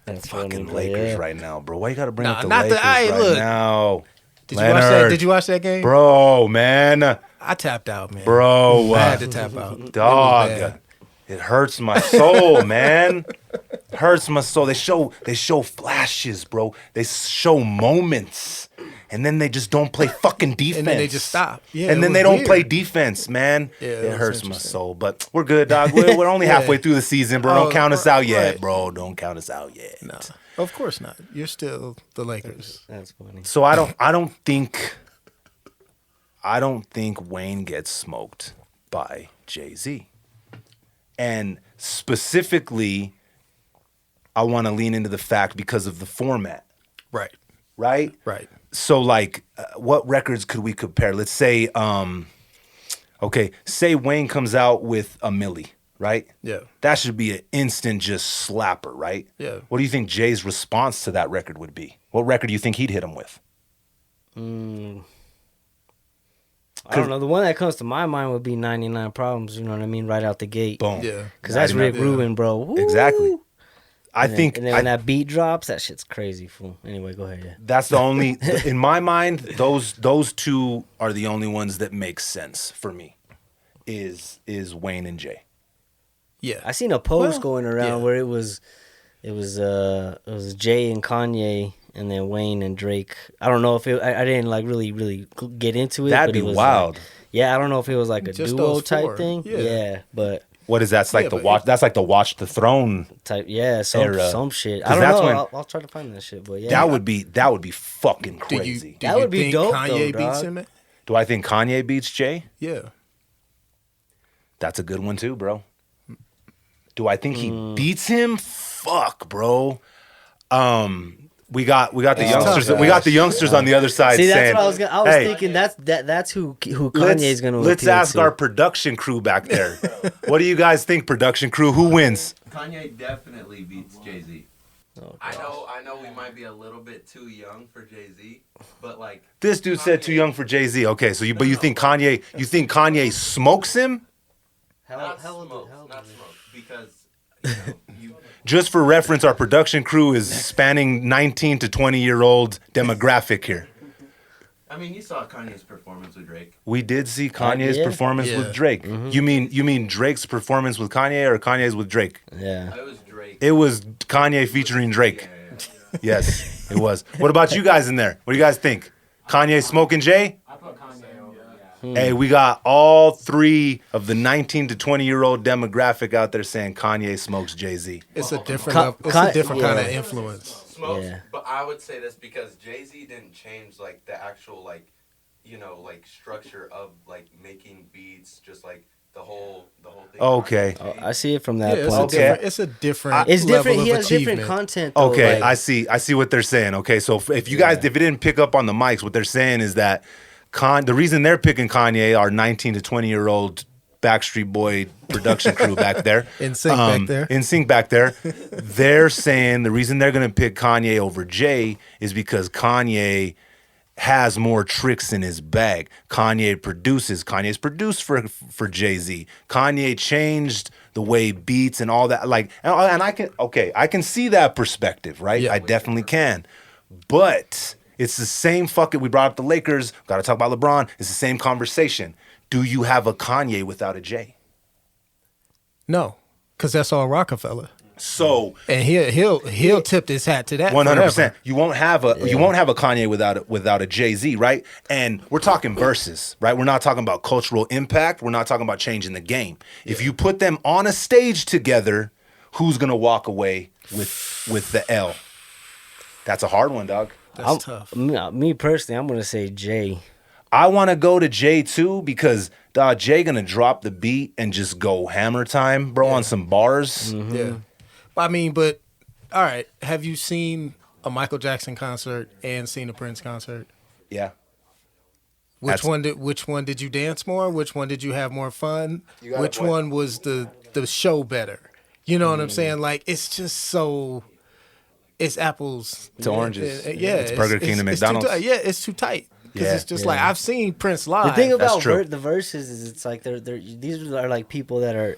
That's fucking funny, bro, Lakers yeah. right now, bro. Why you got to bring up the not the- Lakers hey, right look. now? Did you watch that? Leonard, Did you watch that game? bro, man, I tapped out, man. bro, I had to tap out. It was dog. bad. It hurts my soul, man. Hurts my soul. They show flashes, bro. They show moments, and then they just don't play fucking defense. And then they just stop. Yeah, and it then was they don't weird. play defense, man. Yeah, it it was hurts my interesting. soul. But we're good, dog. We're only halfway through the season, bro. Don't Oh, count us out yet, right. bro. Don't count us out yet. No, of course not. You're still the Lakers. That's funny. So I don't think Wayne gets smoked by Jay-Z. And specifically, I want to lean into the fact because of the format, Right. right? Right. So, like, what records could we compare? Let's say, say Wayne comes out with a Milli, right? Yeah. That should be an instant just slapper, right? Yeah. What do you think Jay's response to that record would be? What record do you think he'd hit him with? I don't know. The one that comes to my mind would be 99 Problems, you know what I mean? Right out the gate. Boom. Yeah. Because that's Rick 99. Rubin, bro. Woo! Exactly. I And think then when that beat drops, that shit's crazy, fool. Anyway, go ahead, yeah. that's the only, in my mind, those two are the only ones that make sense for me. Is Wayne and Jay. Yeah. I seen a post Well, going around yeah. where it was Jay and Kanye and then Wayne and Drake. I don't know if I didn't like really get into it. That'd but it be was wild. Like, yeah, I don't know if it was like a Just duo those type four. thing. Yeah. Yeah, but What is that? That's like Yeah, the but watch. That's like the Watch the Throne. type some Era. shit. 'Cause I don't that's know. when- I'll try to find that shit. But yeah, That would be fucking Do crazy. you That would be think dope, Kanye though, beats dog. him? Do I think Kanye beats Jay? Yeah. That's a good one too, bro. Do I think he beats him? Fuck, bro. We got the youngsters. tough, We got the youngsters on the other side see, that's saying, what I was "Hey, thinking. That's who Kanye's gonna. Let's appeal ask to. our production crew back there. What do you guys think, production crew? Who wins? Kanye definitely beats Jay-Z. Oh, I know we might be a little bit too young for Jay-Z, but like This dude said too young for Jay-Z. Okay, so you think Kanye smokes him? not smoke, because you Just for reference, our production crew is spanning 19 to 20-year-old demographic here. I mean, you saw Kanye's performance with Drake. We did see Kanye's yeah. performance Yeah. with Drake. You mean Drake's performance with Kanye or Kanye's with Drake? Yeah. It was Drake. It was Kanye featuring Drake. Yeah. Yes, it was. What about you guys in there? What do you guys think? Kanye smoking Jay? I put Kanye over. Hey, we got all three of the 19 to 20-year-old demographic out there saying Kanye smokes Jay-Z. It's a different Ka- level, it's Ka- a different kind of yeah. influence. Smokes, Yeah. but I would say this because Jay-Z didn't change like the actual like structure of like making beats, just like the whole thing. Okay. Oh, I see it from Yeah, that it's, point. a different, it's a different It's different. level He of has different achievement. content. Though, Okay, like- I see what they're saying. Okay, so if you guys, if it didn't pick up on the mics, what they're saying is that the reason they're picking Kanye are 19 to 20-year-old Backstreet Boy production crew back there. In sync back there. In sync back there. They're saying the reason they're going to pick Kanye over Jay is because Kanye has more tricks in his bag. Kanye's produced for Jay-Z. Kanye changed the way beats and all that. Like, and I can see that perspective, right? Yeah. I definitely can. But it's the same fucking, we brought up the Lakers, got to talk about LeBron. It's the same conversation. Do you have a Kanye without a Jay? No, because that's all Rockefeller. So And he'll tip his hat to that. 100%. forever. You won't have a Kanye without a Jay-Z, right? And we're talking verses, right? We're not talking about cultural impact. We're not talking about changing the game. If you put them on a stage together, who's gonna walk away with the L? That's a hard one, dog. That's tough. Me personally, I'm gonna say Jay. I want to go to Jay too because dog, Jay gonna drop the beat and just go hammer time, bro, on some bars. Yeah. I mean, but all right. Have you seen a Michael Jackson concert and seen a Prince concert? Yeah. Which one did you dance more? Which one did you have more fun? got a Which point. one was the show better? You know what I'm saying? Like it's just so it's apples To oranges. Yeah, It's Burger King and it's too McDonald's. tight. Yeah, it's too tight because Yeah. it's just like I've seen Prince live. The thing about true. the verses is it's like these are like people that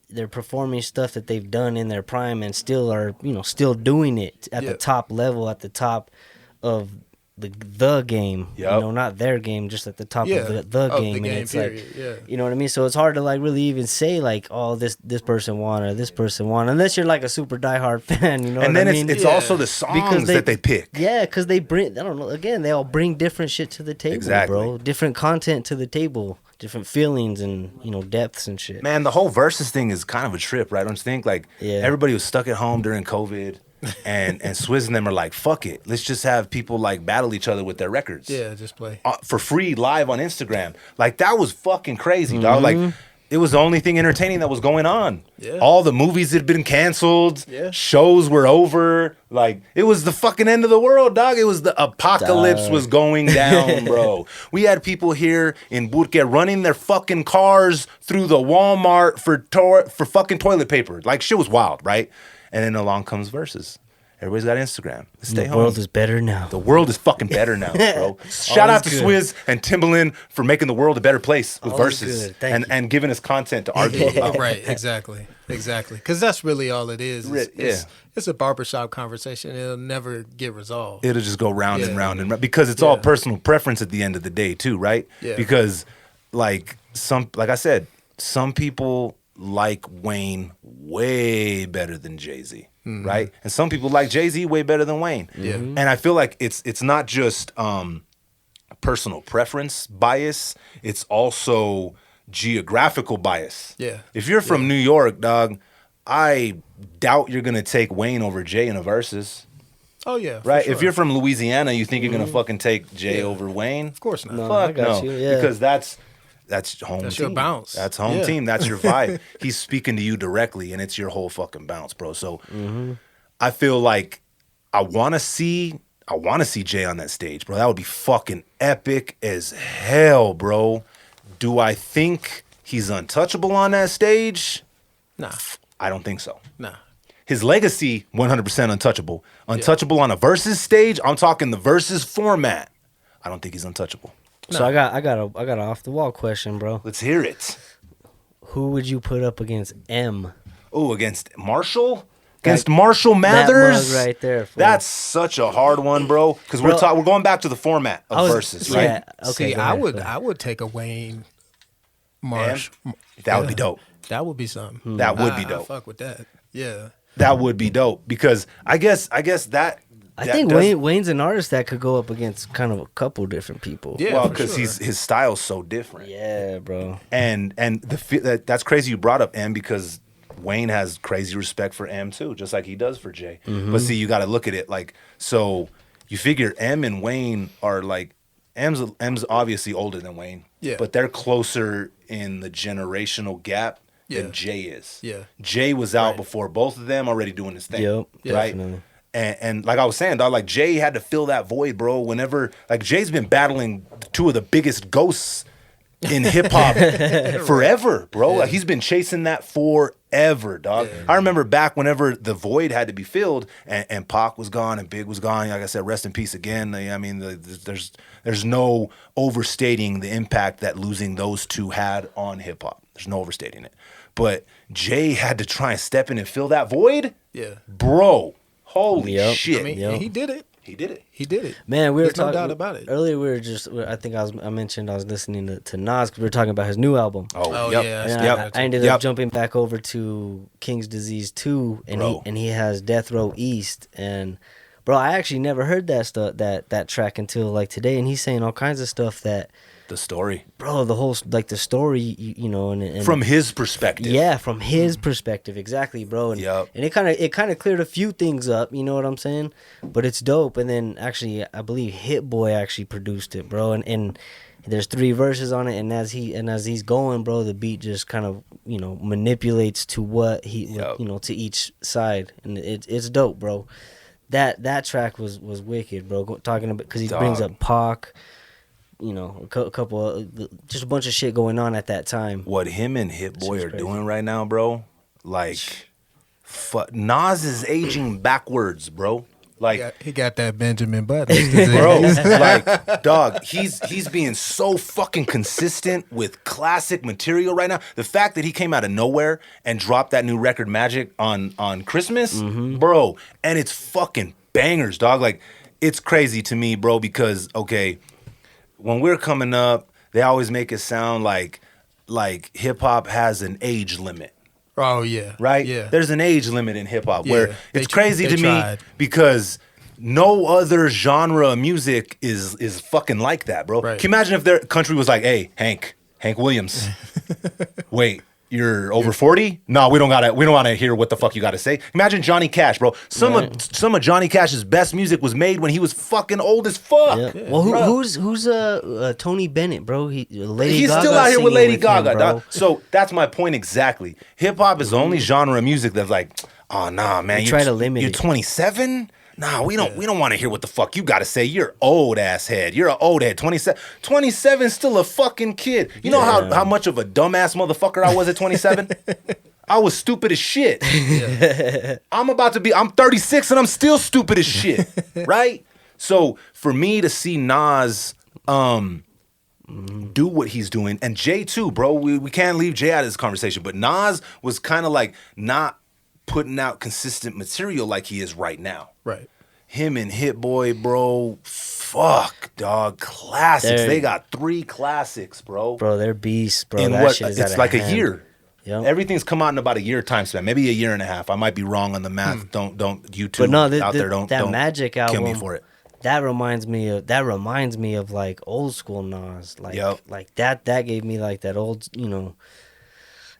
they're performing stuff that they've done in their prime and still are still doing it at the top level, at the top of the game. Yep. Not their game, just at the top Yeah, of the of the game. And game, it's period, like yeah. you know what I mean? So it's hard to like really even say like, oh, this person won or this person won, unless you're like a super diehard fan, you know And what then I mean? it's also the songs that they pick. Yeah, because they bring, I don't know, again, they all bring different shit to the table, Exactly. bro. Different content to the table, different feelings and, depths and shit. Man, the whole versus thing is kind of a trip, right? Don't you think? Like, Yeah. everybody was stuck at home during COVID, and Swizz and them are like, fuck it. Let's just have people, like, battle each other with their records. Yeah, just play. For free, live on Instagram. Like, that was fucking crazy, dog. Like, it was the only thing entertaining that was going on. Yeah. All the movies had been canceled. Yeah. Shows were over. Like, it was the fucking end of the world, dog. It was the apocalypse was going down, bro. We had people here in Burke running their fucking cars through the Walmart for fucking toilet paper. Like, shit was wild, right? And then along comes Versus. Everybody's got Instagram. Stay The home. world is better now. The world is fucking better now, bro. Shout out to good. Swizz and Timbaland for making the world a better place with All is Versus good. Thank you. and giving us content to argue about. Right, exactly. Because that's really all it is. It's a barbershop conversation. It'll never get resolved. It'll just go round and Yeah. round and round because it's all Yeah. personal preference at the end of the day, too, right? Yeah. Because, like I said, some people like Wayne way better than Jay-Z, right? And some people like Jay-Z way better than Wayne. Yeah. And I feel like it's not just personal preference bias, it's also geographical bias. Yeah. If you're from New York, dog, I doubt you're gonna take Wayne over Jay in a versus. Oh yeah, for Right? sure. If you're from Louisiana, you think you're gonna fucking take Jay over Wayne? of course not. No. I Fuck got no. you, yeah. Because that's home That's team. your bounce. That's home Yeah. team. That's your vibe. He's speaking to you directly, and it's your whole fucking bounce, bro. So I feel like I want to see Jay on that stage, bro. That would be fucking epic as hell, bro. Do I think he's untouchable on that stage? Nah, I don't think so. nah. His legacy, 100% untouchable. Untouchable on a versus stage. I'm talking the versus format. I don't think he's untouchable. So I got an off the wall question, bro. Let's hear it. Who would you put up against M? Oh, against Marshall? Against Marshall That Mathers? mug right there. fool. That's such a hard one, bro. Because we're going back to the format of versus, right? Yeah. Okay. See, go I ahead, would go ahead. I would take a Wayne Marsh. That would be dope. That would be something. That would be I dope. fuck with that. Yeah. That would be dope because I guess that. I that think does- Wayne's an artist that could go up against kind of a couple different people. Yeah. well, for because sure. his style's so different. Yeah, bro. And that's crazy you brought up M because Wayne has crazy respect for M too, just like he does for Jay. But see, you got to look at it like so. You figure M and Wayne are like M's obviously older than Wayne, Yeah. but they're closer in the generational gap Yeah. than Jay is. Yeah. Jay was out Right. before both of them already doing his thing. Yep, right. definitely. And like I was saying, dog, like Jay had to fill that void, bro. Whenever like Jay's been battling two of the biggest ghosts in hip hop forever, bro. Like he's been chasing that forever, dog. I remember back whenever the void had to be filled, and Pac was gone and Big was gone. Like I said, rest in peace again. I mean, there's no overstating the impact that losing those two had on hip hop. There's no overstating it. But Jay had to try and step in and fill that void, Yeah. bro. Holy Yep. shit. I mean, Yo. he did it. He did it. He did it. Man, we were There's no talking doubt about it. earlier. I mentioned I was listening to Nas because we were talking about his new album. Oh, yep. yeah. And Yep. I ended Yep. up jumping back over to King's Disease 2, and Bro. he has Death Row East, and bro, I actually never heard that stuff that track until like today, and he's saying all kinds of stuff that, The story bro, the whole like the story, you know, and from his perspective. yeah, from his perspective, exactly, bro. And, Yep. and it kind of cleared a few things up, you know what I'm saying? But it's dope. And then actually, I believe Hit Boy actually produced it, bro. And there's 3 verses on it, and as he's going, bro, the beat just kind of, you know, manipulates to what Yep. you know, to each side, and it's dope, bro. That track was wicked, bro. Talking about, because he brings Dog. up Pac. You know, a couple of, just a bunch of shit going on at that time. What him and Hit Boy Shit's are crazy. doing right now, bro. Like, Nas is aging backwards, bro. Like, He got that Benjamin Button. bro, like, dog, he's being so fucking consistent with classic material right now. The fact that he came out of nowhere and dropped that new record Magic on Christmas, bro, and it's fucking bangers, dog. Like, it's crazy to me, bro, because okay, when we're coming up, they always make it sound like hip hop has an age limit. Oh, yeah. Right? Yeah. There's an age limit in hip hop Yeah, where they it's tr- crazy they to tried. me because no other genre of music is fucking like that, bro. Right. Can you imagine if their country was like, hey, Hank Williams, wait, you're over 40? No, we don't want to hear what the fuck you got to say. Imagine Johnny Cash, bro. Some of Johnny Cash's best music was made when he was fucking old as fuck. Yeah. Well, who's Tony Bennett, bro? Lady He's Gaga still out here with singing Lady him, Gaga, bro. dog. So that's my point exactly. Hip hop is the only genre of music that's like, oh nah, man, They try to limit you're it. 27. Nah, we don't want to hear what the fuck you got to say. You're old ass head. You're an old head. 27 still a fucking kid. You know how much of a dumbass motherfucker I was at 27? I was stupid as shit. I'm 36 and I'm still stupid as shit. Right? So for me to see Nas do what he's doing, and Jay too, bro. We can't leave Jay out of this conversation, but Nas was kind of like not putting out consistent material like he is right now. Right. Him and Hit Boy, bro, fuck, dog, classics. They got 3 classics, bro. Bro, they're beasts, bro. In That what? shit is It's out of like a hand. year. Yep. Everything's come out in about a year time span, maybe a year and a half. I might be wrong on the math. Don't YouTube But no, out there. Don't Magic kill album. me for it. That reminds me of like old school Nas. Like Yep. like that gave me like that old, you know.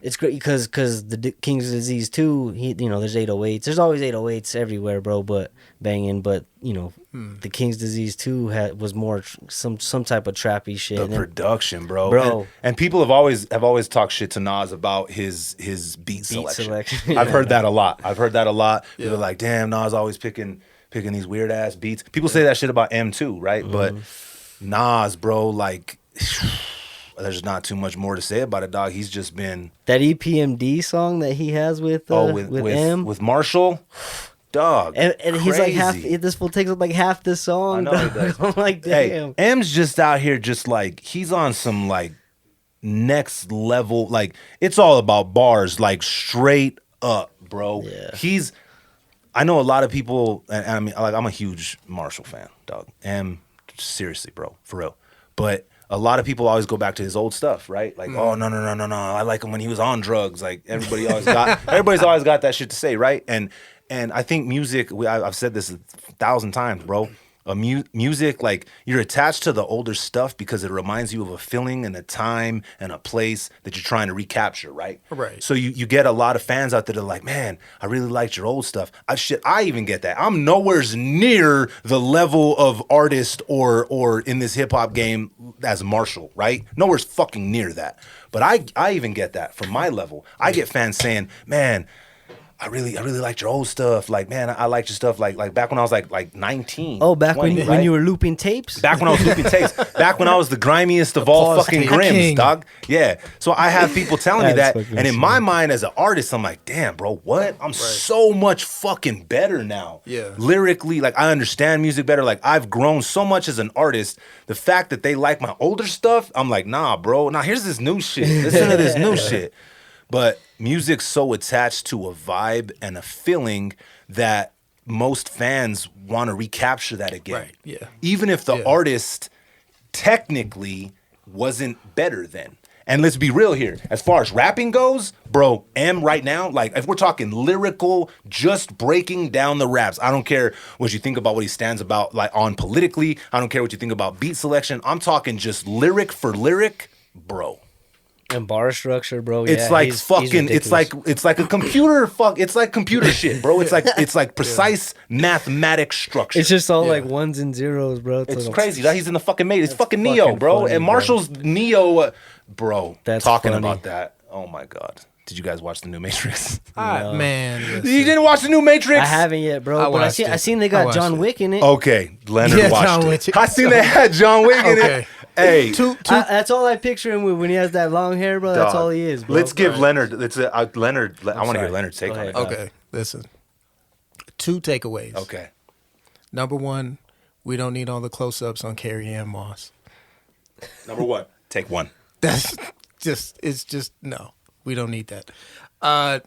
It's great because the King's Disease 2, there's 808s. There's always 808s everywhere, bro, but banging, but the King's Disease 2 was more some type of trappy shit. The And then- production, bro. Bro. And people have always talked shit to Nas about his beat selection. I've heard that a lot. People are like, damn, Nas always picking these weird ass beats. People say that shit about M too, right? But Nas, bro, like there's not too much more to say about it, dog. He's just been that EPMD song that he has with M. with Marshall, dog. And he's like crazy. this fool takes up like half the song. I know he dog. does. I'm like, damn. Hey, M's just out here, just like he's on some like next level. Like it's all about bars, like straight up, bro. Yeah. I know a lot of people, and I mean, like I'm a huge Marshall fan, dog. M, seriously, bro, for real. But a lot of people always go back to his old stuff, right? Like, oh no, I like him when he was on drugs. Like everybody's always got that shit to say, right? And I think music. I've said this 1,000 times, bro. Music, like you're attached to the older stuff because it reminds you of a feeling and a time and a place that you're trying to recapture, right? Right. So you get a lot of fans out there that are like, man, I really liked your old stuff. I even get that. I'm nowhere near the level of artist or in this hip hop game as Marshall, right? Nowhere's fucking near that. But I even get that from my level. I get fans saying, man, I really liked your old stuff. Like, man, I liked your stuff like back when I was like 19. Oh, back 20, when right? you were looping tapes? Back when I was looping tapes. Back when I was the grimiest of all Applause fucking tape grims, king. dog. Yeah. So I have people telling me That's that. fucking And in shit. my mind as an artist, I'm like, damn, bro, what? I'm so much fucking better now. Yeah. Lyrically, like I understand music better. Like I've grown so much as an artist. The fact that they like my older stuff, I'm like, nah, bro. Nah, here's this new shit. Listen to this new shit. But music's so attached to a vibe and a feeling that most fans want to recapture that again. Right, yeah. Even if the Yeah. artist technically wasn't better then. And let's be real here. As far as rapping goes, bro, right now, like if we're talking lyrical, just breaking down the raps, I don't care what you think about what he stands about like on politically. I don't care what you think about beat selection. I'm talking just lyric for lyric, bro. And bar structure, bro. It's yeah, like he's fucking. It's ridiculous. like a computer. It's like computer shit, bro. It's like precise mathematic structure. It's just all like ones and zeros, bro. It's like, crazy. He's in the fucking Matrix. It's fucking Neo, fucking bro. funny, And bro. Marshall's Neo, bro. That's talking funny. about that. Oh my god. Did you guys watch the new Matrix? Man, listen. You didn't watch the new Matrix? I haven't yet, bro. I but I watched seen it. they I got watched John it. Wick in it. Okay, Leonard Yeah, watched John it. Wick. I seen they had John Wick in Okay. it. Hey, That's all I picture him with when he has that long hair, bro. That's dog. all he is, bro. Let's give Right. Leonard. Leonard. I want to hear sorry. Leonard's take Go on ahead. it. Okay, listen. 2 takeaways. Okay. Number 1, we don't need all the close-ups on Carrie Ann Moss. Number 1. Take 1. That's it's just no. We don't need that.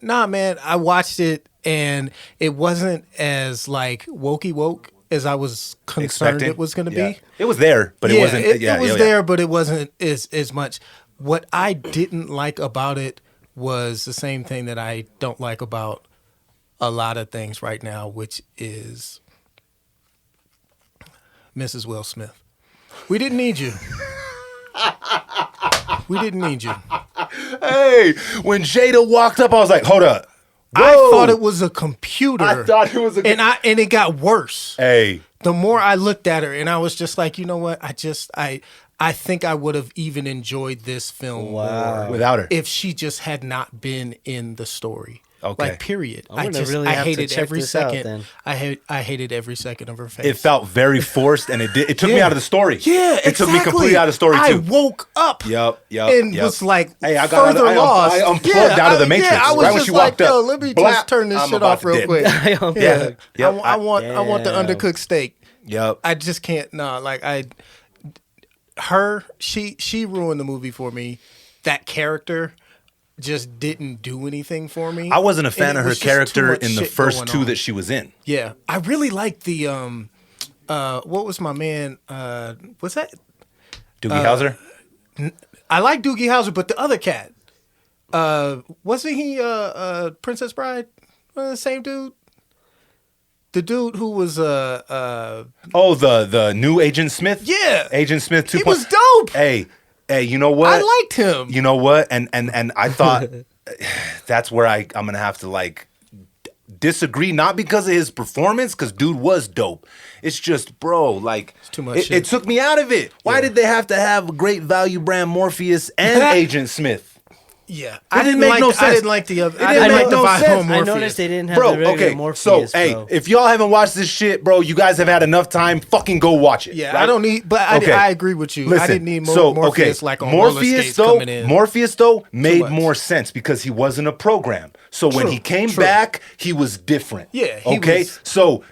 Nah, man, I watched it and it wasn't as like wokey woke as I was concerned Expecting? it was going to Yeah. be. It was there, but it wasn't. It yeah, was yeah. there, but it wasn't as much. What I didn't like about it was the same thing that I don't like about a lot of things right now, which is Mrs. Will Smith. We didn't need you. We didn't need you. Hey, when Jada walked up, I was like, hold up. I Whoa. thought it was a computer. I thought it was a. and it got worse. Hey, The more I looked at her, and I was just like, you know what? I think I would have even enjoyed this film more without her. if she just had not been in the story. Okay. Like period. I'm gonna really have to hated check every this out, second. then. I hated every second of her face. It felt very forced, and it took me Yeah. out of the story. Yeah, it took me exactly. completely out of the story I too. woke up. Yep. And yep. was like, Hey, I got further lost. I unplugged out of the Matrix Yeah, I was right when just she like, walked up. yo, let me Blap, just turn this I'm shit about off to real dip. quick. Yeah. Yep. I want the Damn. undercooked steak. Yep. I just can't. No, like she ruined the movie for me. That character just didn't do anything for me. I wasn't a fan And it of her was just character too much in the shit first going 2 on. that she was in. Yeah, I really liked the what was my man? What's that? Doogie Howser. I like Doogie Howser, but the other cat, wasn't he Princess Bride? The same dude. The dude who was Oh, the new Agent Smith. yeah, Agent Smith 2. he was dope. Hey, you know what? I liked him. You know what? And I thought that's where I'm gonna have to like disagree, not because of his performance, because dude was dope. It's just, bro, like too much it shit. took me out of it. Why did they have to have great value brand Morpheus and Agent Smith? Yeah, It didn't make no I sense. didn't like the other. It I didn't didn't make like the no vibe sense. on I Morpheus. noticed they didn't have Bro, the regular okay, Morpheus, so hey, bro. if y'all haven't watched this shit, bro, you guys have had enough time. Fucking go watch it. Yeah, right? I don't need, but Okay. I agree with you. Listen, I didn't need so, Morpheus like on roller skates though, coming in. Morpheus though made much. more sense because he wasn't a program. So when True, he came true. back, he was different. Yeah, he okay. was- So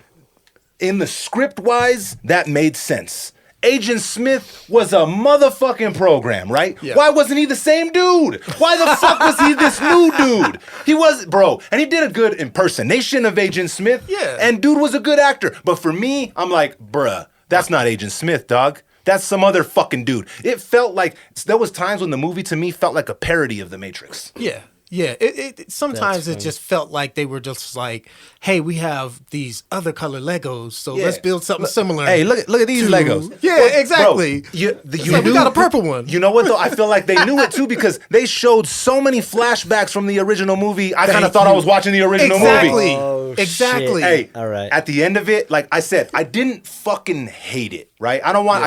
in the script wise, that made sense. Agent Smith was a motherfucking program, right? Yeah. Why wasn't he the same dude? Why the fuck was he this new dude? He was, bro, and he did a good impersonation of Agent Smith. Yeah. And dude was a good actor. But for me, I'm like, bruh, that's not Agent Smith, dog. That's some other fucking dude. It felt like, there was times when the movie to me felt like a parody of The Matrix. Yeah. Yeah, it sometimes That's it funny. just felt like they were just like, "Hey, we have these other color Legos, so Yeah. let's build something similar." Hey, look at these to- Legos. Yeah, Well, exactly. Bro, you like, we knew- got a purple one. You know what though? I feel like they knew it too because they showed so many flashbacks from the original movie. I kind of Thank thought I you. was watching the original Exactly. movie. Oh, Exactly. shit. Hey, All right. At the end of it, like I said, I didn't fucking hate it, right? I don't want.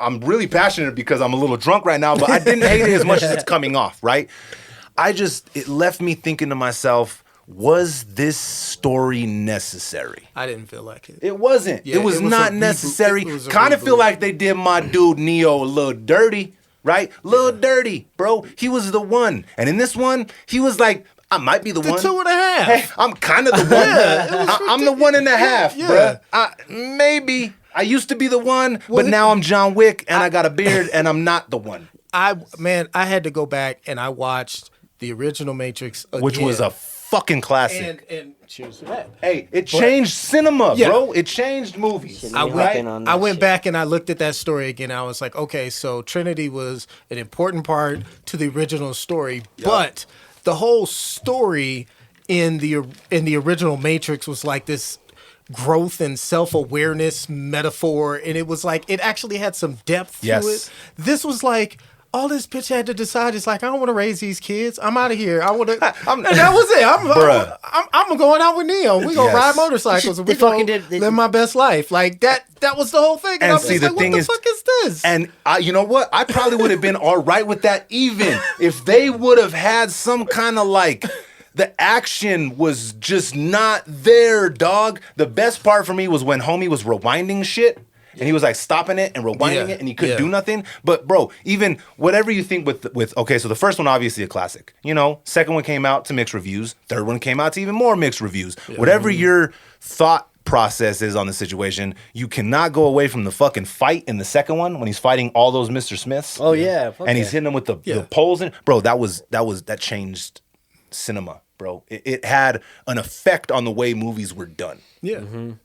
I'm really passionate because I'm a little drunk right now, but I didn't hate it as much as it's coming off, right? It left me thinking to myself, was this story necessary? I didn't feel like it. It wasn't. Yeah, it was it was not a reboot. necessary. It was a Kind of feel reboot. like they did my dude Neo a little dirty, right? Little dirty, bro. He was the one. And in this one, he was like, I might be the one. 2.5. Hey, I'm kind of the one. I'm the 1.5, Yeah. bruh. Maybe. I used to be the one, Well, but now I'm John Wick and I got a beard and I'm not the one. I had to go back and I watched the original Matrix again. Which was a fucking classic. and cheers to that. Hey, it changed cinema, Yeah. bro. It changed movies. Shit, I let me went, hop in on I that went shit. back and I looked at that story again. I was like, okay, so Trinity was an important part to the original story, but the whole story in the original Matrix was like this growth and self-awareness metaphor, and it was like it actually had some depth to Yes. it. This was like all this bitch had to decide is like, I don't want to raise these kids. I'm out of here. I want to. And that was it. Bruh. I'm going out with Neo. We gonna Yes. ride motorcycles. And They we gonna fucking did- they- live my best life. Like that. That was the whole thing. And I see, was the like, thing what the is- fuck is this? And you know what? I probably would have been all right with that even if they would have had some kind of like the action was just not there, dog. The best part for me was when homie was rewinding shit. And he was like stopping it and rewinding Yeah, it, and he couldn't yeah. do nothing. But bro, even whatever you think with okay, so the first one obviously a classic. You know, second one came out to mixed reviews. Third one came out to even more mixed reviews. Whatever your thought process is on the situation, you cannot go away from the fucking fight in the second one when he's fighting all those Mr. Smiths. Oh yeah, fuck and yeah. he's hitting them with the Yeah. poles. And bro, that changed cinema, bro. It had an effect on the way movies were done. yeah.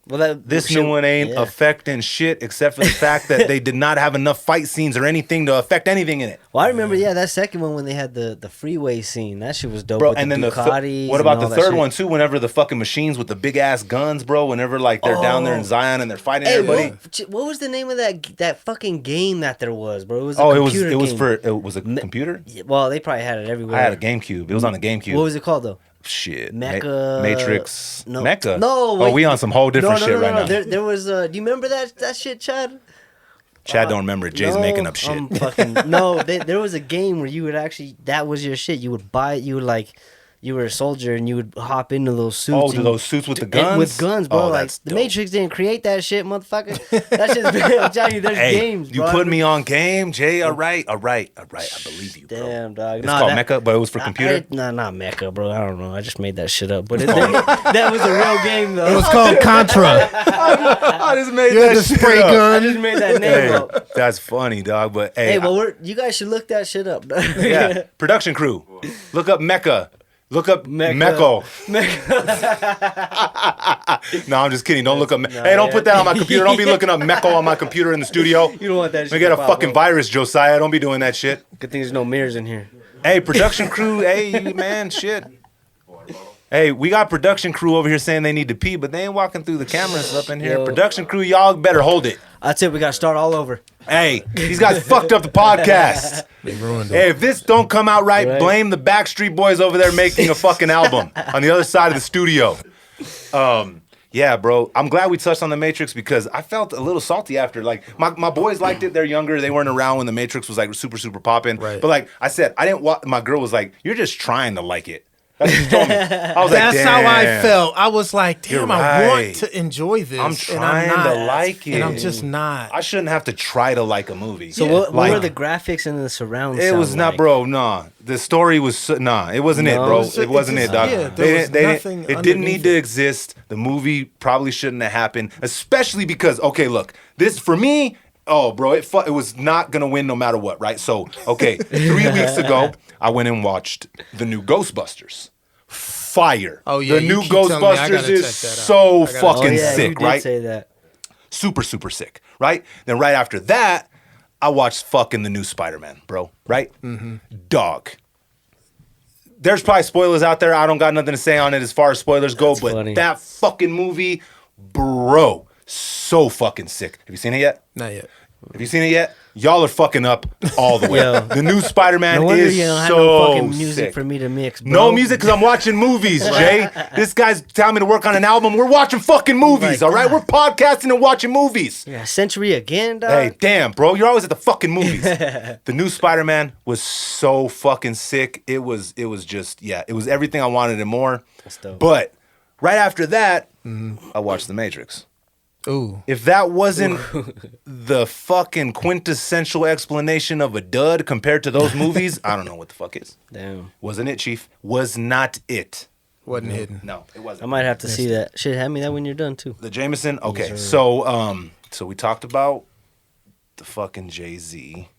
Well, that This shit- new one ain't yeah. affecting shit except for the fact that they did not have enough fight scenes or anything to affect anything in it. Well, I remember, that second one when they had the freeway scene. That shit was dope. Bro, with and the then Ducatis what and about all the that third shit. one too? Whenever the fucking machines with the big ass guns, bro. Whenever like they're down there in Zion and they're fighting Hey, everybody. what was the name of that fucking game that there was, bro? It was a Oh, it was computer game. it was a computer. Yeah, well, they probably had it everywhere. I had a GameCube. It was on the GameCube. What was it called though? Shit, Mecha Matrix, no, Mecha. No, oh, wait. we on some whole different shit right now. There was. Do you remember that shit, Chad? Chad don't remember it. Jay's No, making up shit. I'm fucking no. There was a game where you would actually that was your shit. You would buy it. You would like. You were a soldier and you would hop into those suits. Oh, to and- those suits with the and- guns? With guns, bro. Oh, like that's the dope. Matrix didn't create that shit, motherfucker. That shit's I'm telling you, there's Hey, games, you bro. put me on game, Jay. All right. I believe you, bro. Damn, dog. It's called Mecha, but it was for I- computer. Nah, not Mecha, bro. I don't know. I just made that shit up. But that was a real game, though. It was called Contra. I just made You had that the shit spray up. I gun. just made that name Hey, up. that's funny, dog. But hey, Hey, well, you guys should look that shit up. yeah, production crew, look up Mecha. Look up Mecco. No, I'm just kidding. Don't look up. Hey, don't put that on my computer. Don't be looking up Mecco on my computer in the studio. You don't want that shit. We get to a pop, fucking bro. virus, Josiah. Don't be doing that shit. Good thing there's no mirrors in here. Hey, production crew. Hey, man, shit. Hey, we got production crew over here saying they need to pee, but they ain't walking through the cameras up in here. Yo. Production crew, y'all better hold it. That's it. We got to start all over. Hey, these guys fucked up the podcast. They ruined it. Hey, if this don't come out right, Right. blame the Backstreet Boys over there making a fucking album on the other side of the studio. Yeah, bro. I'm glad we touched on the Matrix because I felt a little salty after. Like my boys liked it. They're younger. They weren't around when the Matrix was like super popping. Right. But like I said, I didn't. My girl was like, "You're just trying to like it." That's what she told me. I was like, That's how I "Damn." felt. I was like, damn, You're I want right. to enjoy this. I'm and trying not, to like it. And I'm just not. I shouldn't have to try to like a movie. So Yeah. what Like- were the graphics and the surround It sound was not, like? bro. Nah, the story was nah. It wasn't it, No? bro. It It wasn't just- it, dog. yeah, there was nothing It didn't need underneath to it. exist. The movie probably shouldn't have happened, especially because okay, look, this for me. Oh, bro, it was not gonna win no matter what, right? So, okay, 3 weeks ago, I went and watched the new Ghostbusters. Fire. Oh, yeah, the you new keep telling me, I Ghostbusters gotta check is that out. so I gotta- Oh, fucking yeah, you sick, did right? say that. Super sick, right? Then right after that, I watched fucking the new Spider-Man, bro, right? Mm-hmm. Dog. There's probably spoilers out there. I don't got nothing to say on it as far as spoilers go, That's but funny. that fucking movie, bro, so fucking sick. Have you seen it yet? Not yet. Have you seen it yet? Y'all are fucking up all the way. Yo. The new Spider-Man No wonder is you don't have so no fucking music sick. for me to mix, bro. No music because I'm watching movies, Jay. This guy's telling me to work on an album. We're watching fucking movies, my all right? God. We're podcasting and watching movies. Yeah, Century again, dog. Hey, damn, bro, you're always at the fucking movies. The new Spider-Man was so fucking sick. It was just, yeah, it was everything I wanted and more. That's dope. But right after that, I watched The Matrix. Ooh. If that wasn't the fucking quintessential explanation of a dud compared to those movies, I don't know what the fuck is. Damn. Wasn't it, Chief? Was not it. Wasn't hidden. No, it wasn't. I might have to see that. Shit, hand me that when you're done, too. The Jameson? Okay, Yes, sir. so we talked about the fucking Jay-Z.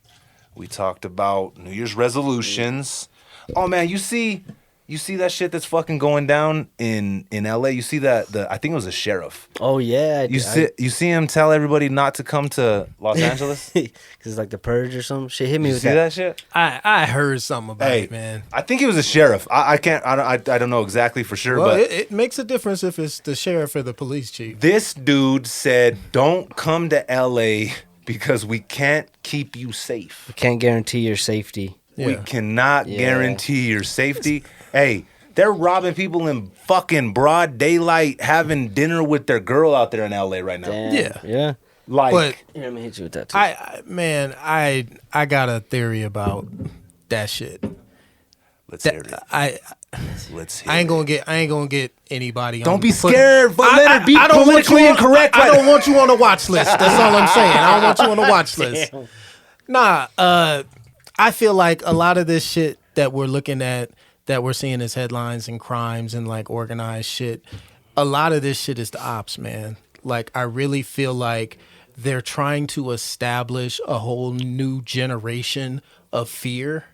We talked about New Year's resolutions. Oh man, you see You see that shit that's fucking going down in LA? You see that I think it was a sheriff. Oh yeah. You see him tell everybody not to come to Los Angeles? Cause it's like the purge or some shit. Hit me You with see that shit? I heard something about Hey, it, man. I think he was a sheriff. I don't know exactly for sure, Well, but it makes a difference if it's the sheriff or the police chief. this dude said, "Don't come to LA because we can't keep you safe. Can't guarantee your safety. We Yeah. cannot Yeah. guarantee your safety." Hey, they're robbing people in fucking broad daylight, having dinner with their girl out there in LA right now. Damn. Yeah. Yeah. Like, But Here, let me hit you with that too. I got a theory about that shit. let's hear it. Let's hear I ain't it. gonna get anybody. Don't on, be scared, but Leonard, be don't want politically you on- incorrect. I don't want you on the watch list. That's all I'm saying. I don't want you on the watch list. Damn. Nah, I feel like a lot of this shit that we're looking at, that we're seeing as headlines and crimes and like organized shit, a lot of this shit is the ops, man. Like, I really feel like they're trying to establish a whole new generation of fear.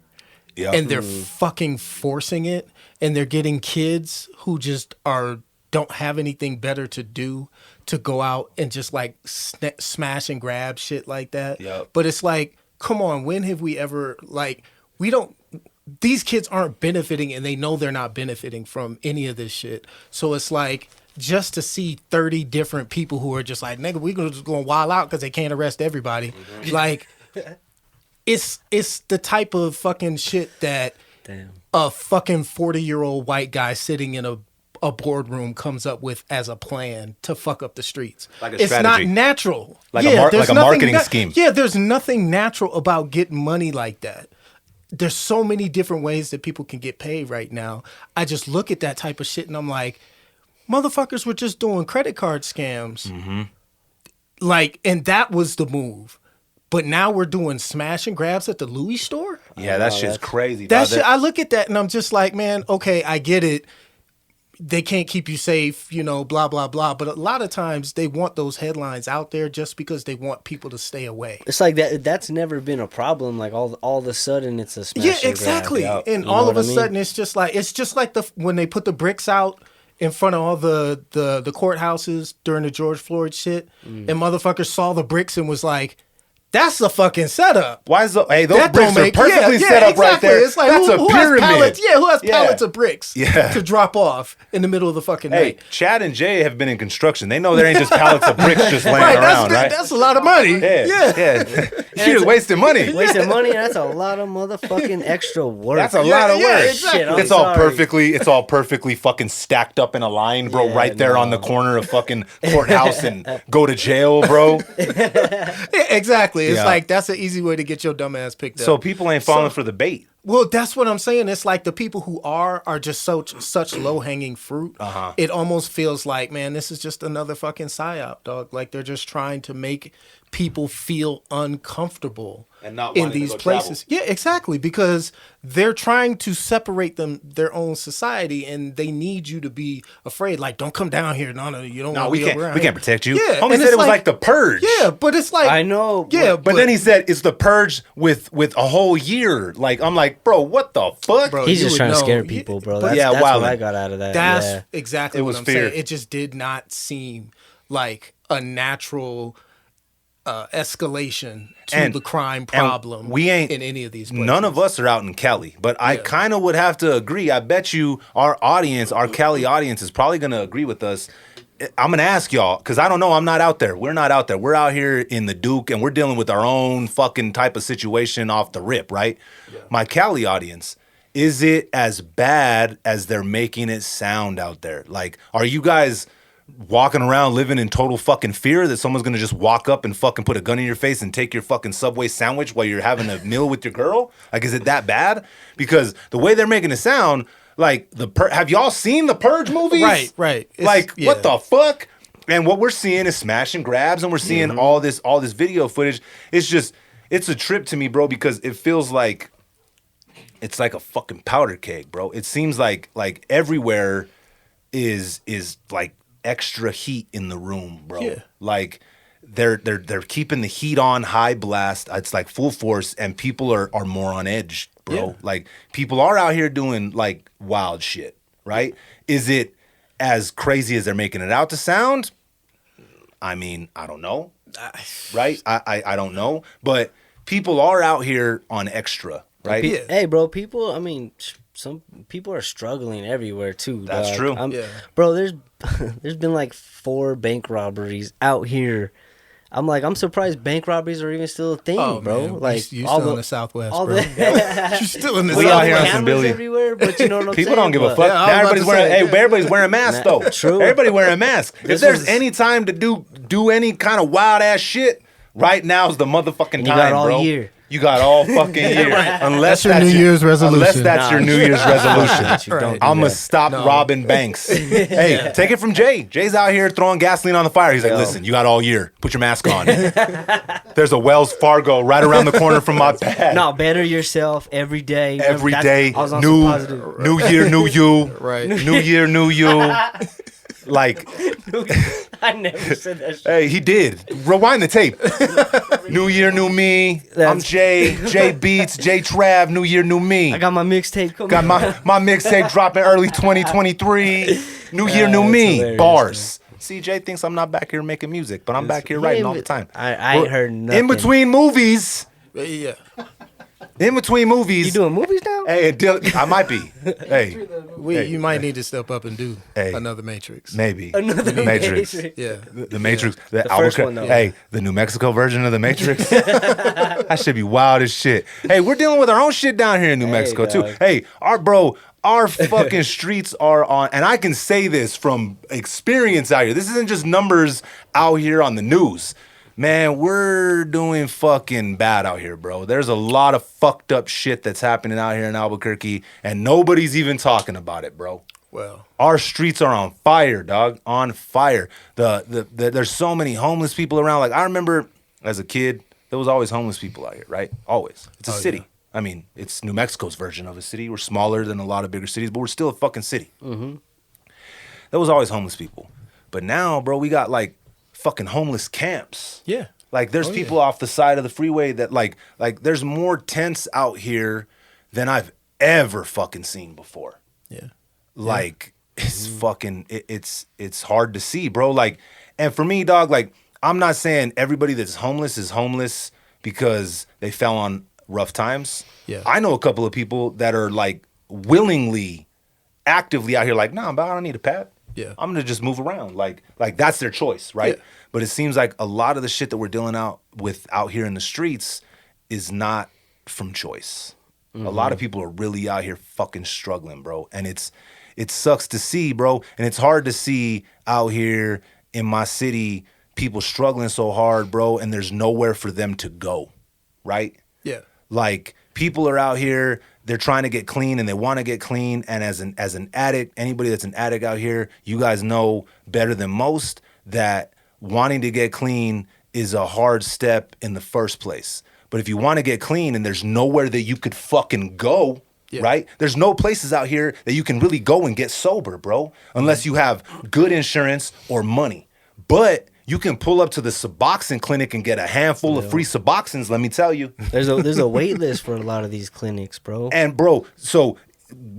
Yeah. And they're fucking forcing it, and they're getting kids who just don't have anything better to do to go out and just like smash and grab shit like that. Yep. But it's like, come on, when have we ever, like, these kids aren't benefiting, and they know they're not benefiting from any of this shit. So it's like, just to see 30 different people who are just like, nigga, we just gonna wild out because they can't arrest everybody. Like, it's the type of fucking shit that Damn. a fucking 40-year-old white guy sitting in a boardroom comes up with as a plan to fuck up the streets. Like a it's strategy. not natural. Like there's a nothing marketing scheme. Yeah, there's nothing natural about getting money like that. There's so many different ways that people can get paid right now. I just look at that type of shit and I'm like, motherfuckers were just doing credit card scams. Mm-hmm. Like, and that was the move. But now we're doing smash and grabs at the Louis store? Yeah, that shit's crazy. That dog. shit, I look at that and I'm just like, man, okay, I get it. They can't keep you safe, blah, blah, blah. But a lot of times they want those headlines out there just because they want people to stay away. It's like that's never been a problem. Like all of a sudden it's a smash. Yeah, and grab. exactly. Yep. And You know all of what a I mean? sudden it's just like when they put the bricks out in front of all the courthouses during the George Floyd shit, and motherfuckers saw the bricks and was like, that's a fucking setup. Why is those That bricks don't are make- perfectly yeah, set up exactly. right there? It's like, That's who a pyramid. Who has Yeah. pallets of bricks Yeah. to drop off in the middle of the fucking Hey, night? Chad and Jay have been in construction. They know there ain't just pallets of bricks just laying Right, around, right? that's a lot of money. Yeah. You're just wasting money. Wasting money. That's a lot of motherfucking extra work. That's a lot of yeah, work. exactly. Shit, I'm It's all sorry. perfectly fucking stacked up in a line, bro, Yeah, right there on the corner of fucking courthouse and go to jail, bro. Yeah, exactly. It's Yeah. like, that's an easy way to get your dumb ass picked up. So people ain't falling for the bait. Well, that's what I'm saying. It's like the people who are just such low hanging fruit. Uh-huh. It almost feels like, man, this is just another fucking psyop, dog. Like they're just trying to make people feel uncomfortable And not in wanting to these go places. Yeah, exactly. Because they're trying to separate their own society, and they need you to be afraid. Like, don't come down here. No, you don't. No, want we to be can't. around We here. can't protect you. Yeah, Homie and said it's it was like the purge. Yeah, but it's like I know. Yeah, But then he said it's the purge with a whole year. Like I'm like, bro, what the fuck? Bro, He's you just would trying to know. scare people, bro. But That's, yeah, that's wildin'. what I got out of that. That's yeah. exactly It what was I'm fear. saying. It just did not seem like a natural escalation to And- the crime and problem we ain't in any of these places. None of us are out in Cali, but I Yeah. kind of would have to agree. I bet you our audience, our Cali audience, is probably going to agree with us. I'm going to ask y'all because I don't know. I'm not out there. We're not out there. We're out here in the Duke, and we're dealing with our own fucking type of situation off the rip, right? My Cali audience, is it as bad as they're making it sound out there? Like, are you guys walking around living in total fucking fear that someone's gonna just walk up and fucking put a gun in your face and take your fucking Subway sandwich while you're having a meal with your girl? Like, is it that bad? Because the way they're making it sound, like have y'all seen the Purge movies? Right. It's- Like, yeah. what the fuck? And what we're seeing is smash and grabs, and we're seeing all this video footage. It's a trip to me, bro, because it feels like it's like a fucking powder keg, bro. It seems like everywhere is like extra heat in the room, bro. Yeah. Like they're keeping the heat on high blast. It's like full force, and people are more on edge, bro. Yeah. Like people are out here doing like wild shit, right? Is it as crazy as they're making it out to sound? I mean, I don't know, right? I don't know, but people are out here on extra, right? Yeah. Hey, bro, people. I mean, some people are struggling everywhere too. That's dog. true. Yeah. Bro. There's been like 4 bank robberies out here. I'm surprised bank robberies are even still a thing, Oh, bro. man. Like you all still the in the Southwest, all bro. the You're still in the We we out got here on Southwest. some cameras Billy. everywhere, but you know what I'm People saying? don't give a But- fuck. Yeah, I was Now about everybody's to wearing. say, Hey, yeah. everybody's wearing masks though. True. Everybody wearing a mask. If This there's was- any time to do any kind of wild ass shit, right now's the motherfucking And time, you got all bro. year. You got all fucking year. Unless That's your New Year's resolution. Unless that's your Nah, New Year's resolution. Don't do Right. I'm gonna that. stop No. robbing banks. Hey, take it from Jay. Jay's out here throwing gasoline on the fire. He's like, Yo. listen, you got all year. Put your mask on. There's a Wells Fargo right around the corner from my pad. No, better yourself every day. Every That's- day, I was on some new positive. New Year, new you. Right. New Year, new you. Like, I never said that shit. hey, he did. Rewind the tape. New Year, new me. I'm That's- Jay. Jay Beats. Jay Trav. New Year, new me. I got my mixtape coming. Got my mixtape dropping early 2023. New Year, new that's me. hilarious, Bars. CJ thinks I'm not back here making music, but I'm back here writing all the time. I ain't heard nothing. In between movies. Yeah. In between movies. You doing movies now? Hey, I might be. Hey, You might need to step up and do Hey. another Matrix. maybe. Another Matrix. Yeah. The Matrix. The first Albuquerque- one, though. Hey, the New Mexico version of the Matrix. That should be wild as shit. Hey, we're dealing with our own shit down here in New Hey, Mexico too. dog. Hey, our fucking streets are on, and I can say this from experience out here. This isn't just numbers out here on the news. Man, we're doing fucking bad out here, bro. There's a lot of fucked up shit that's happening out here in Albuquerque, and nobody's even talking about it, bro. Well, Our streets are on fire, dog. On fire. There's so many homeless people around. Like I remember as a kid, there was always homeless people out here, right? Always. It's a city. yeah. I mean, it's New Mexico's version of a city. We're smaller than a lot of bigger cities, but we're still a fucking city. Mm-hmm. There was always homeless people. But now, bro, we got like fucking homeless camps. yeah. Like there's people off the side of the freeway that like there's more tents out here than I've ever fucking seen before. Yeah. Like it's fucking it's hard to see, bro. Like, and for me, dog, like I'm not saying everybody that's homeless is homeless because they fell on rough times. Yeah. I know a couple of people that are like willingly, actively out here like, nah, but I don't need a pad. Yeah. I'm gonna just move around. Like that's their choice, right? Yeah. But it seems like a lot of the shit that we're dealing with out here in the streets is not from choice. A lot of people are really out here fucking struggling, bro. And it sucks to see, bro. And it's hard to see out here in my city people struggling so hard, bro, and there's nowhere for them to go, right? Yeah. Like people are out here, they're trying to get clean and they want to get clean. And as an addict, anybody that's an addict out here, you guys know better than most that wanting to get clean is a hard step in the first place. But if you want to get clean and there's nowhere that you could fucking go, Yeah. right? There's no places out here that you can really go and get sober, bro, unless you have good insurance or money. But you can pull up to the Suboxone clinic and get a handful of free Suboxones, let me tell you. There's a wait list for a lot of these clinics, bro. And bro, so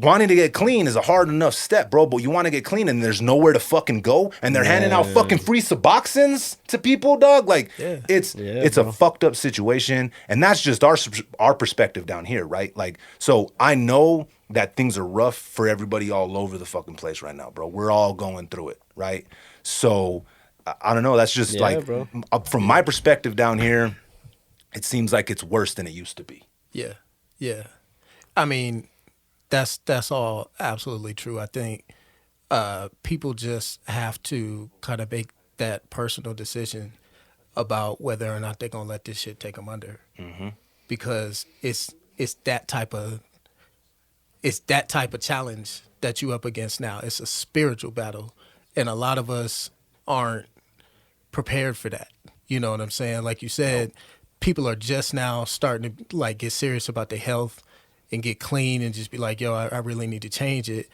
wanting to get clean is a hard enough step, bro, but you want to get clean and there's nowhere to fucking go and they're handing out fucking free Suboxones to people, dog. Like it's a fucked up situation, and that's just our perspective down here, right? Like, so I know that things are rough for everybody all over the fucking place right now, bro. We're all going through it, right? So I don't know, that's just bro. from my perspective down here, it seems like it's worse than it used to be. Yeah. Yeah. I mean, that's all absolutely true. I think people just have to kind of make that personal decision about whether or not they're gonna let this shit take them under, because it's that type of challenge that you up against now. It's a spiritual battle, and a lot of us aren't prepared for that. You know what I'm saying? Like you said, people are just now starting to like get serious about their health and get clean and just be like, yo, I really need to change it.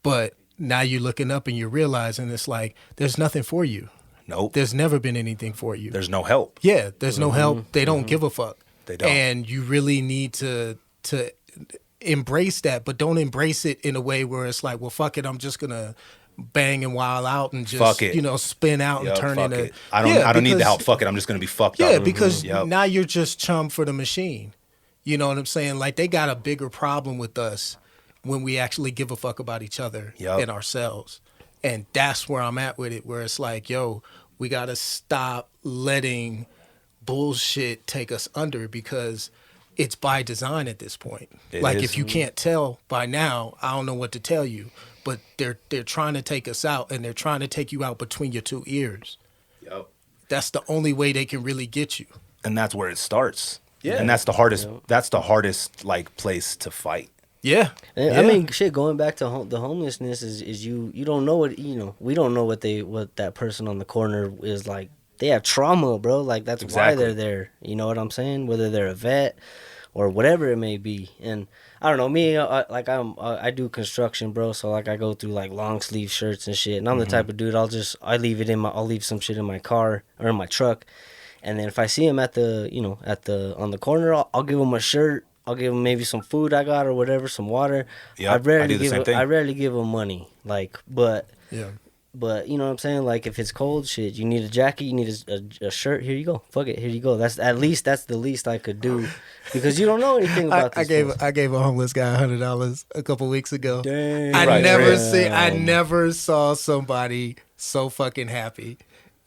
But now you're looking up and you're realizing it's like there's nothing for you. Nope. There's never been anything for you. There's no help. Yeah, there's no help. They don't give a fuck. They don't. And you really need to embrace that, but don't embrace it in a way where it's like, well, fuck it, I'm just gonna bang and wild out and just Fuck it. spin out and turn fuck into. it. I don't need the help. Fuck it. I'm just gonna be fucked up. Yeah, because Yep. now you're just chum for the machine. You know what I'm saying? Like they got a bigger problem with us when we actually give a fuck about each other Yep. and ourselves. And that's where I'm at with it, where it's like, yo, we gotta stop letting bullshit take us under because it's by design at this point. It Like is. if you can't tell by now, I don't know what to tell you. But they're trying to take us out, and they're trying to take you out between your two ears. Yep. That's the only way they can really get you. And that's where it starts. Yeah. And that's the hardest. That's the hardest like place to fight. Yeah. I mean, shit. Going back to the homelessness is you don't know what we don't know what that person on the corner is like. They have trauma, bro. Like that's Exactly. why they're there. You know what I'm saying? Whether they're a vet or whatever it may be. And I don't know, me, I do construction, bro. So like I go through like long sleeve shirts and shit. And I'm the type of dude I'll leave some shit in my car or in my truck. And then if I see him on the corner, I'll give him a shirt. I'll give him maybe some food I got or whatever, some water. Yep, I do the same thing. I rarely give him money. Like, Yeah. but you know what I'm saying? Like if it's cold, shit, you need a jacket, you need a shirt. Here you go. Fuck it. Here you go. That's the least I could do, because you don't know anything about this. I gave a homeless guy $100 a couple weeks ago. Dang. I never saw somebody so fucking happy.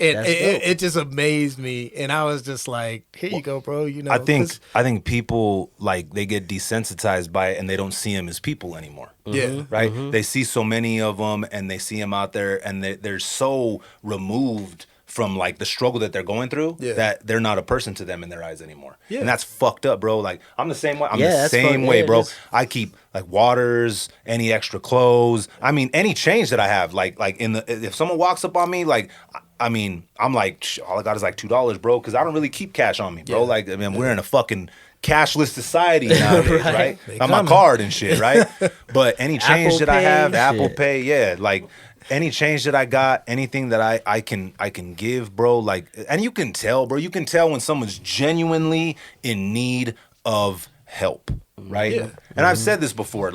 It just amazed me, and I was just like, "Here you go, bro." I think people like they get desensitized by it and they don't see them as people anymore. Yeah. Right? They see so many of them and they see them out there and they're so removed from like the struggle that they're going through that they're not a person to them in their eyes anymore. Yeah. And that's fucked up, bro. Like I'm the same way. I'm the same way, bro. I keep like waters, any extra clothes. I mean, any change that I have, like if someone walks up on me, like I mean, I'm like, all I got is like $2, bro, because I don't really keep cash on me, bro. Like, I mean, we're in a fucking cashless society nowadays, right? On my card and shit, right? But any change that I have, Apple Pay, yeah, like any change that I got, anything that I can give, bro, like, and you can tell, bro, you can tell when someone's genuinely in need of help, right? Yeah. And I've said this before,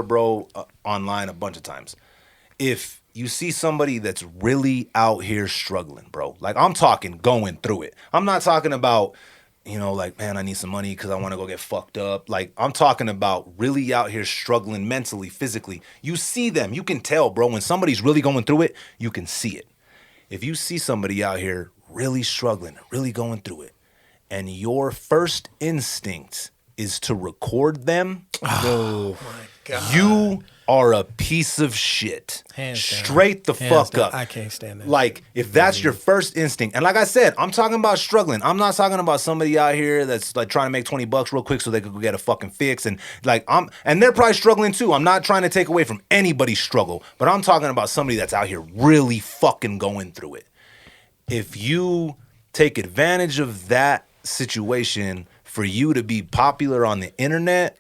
bro, online a bunch of times. If you see somebody that's really out here struggling, bro. Like, I'm talking going through it. I'm not talking about, like, man, I need some money because I want to go get fucked up. Like, I'm talking about really out here struggling mentally, physically. You see them. You can tell, bro. When somebody's really going through it, you can see it. If you see somebody out here really struggling, really going through it, and your first instinct is to record them, oh my God. You are a piece of shit. Hands down. Straight the Hands fuck down. up. I can't stand that. Like, if that's your first instinct, and like I said, I'm talking about struggling. I'm not talking about somebody out here that's like trying to make $20 real quick so they could go get a fucking fix. And like and they're probably struggling too. I'm not trying to take away from anybody's struggle, but I'm talking about somebody that's out here really fucking going through it. If you take advantage of that situation for you to be popular on the internet,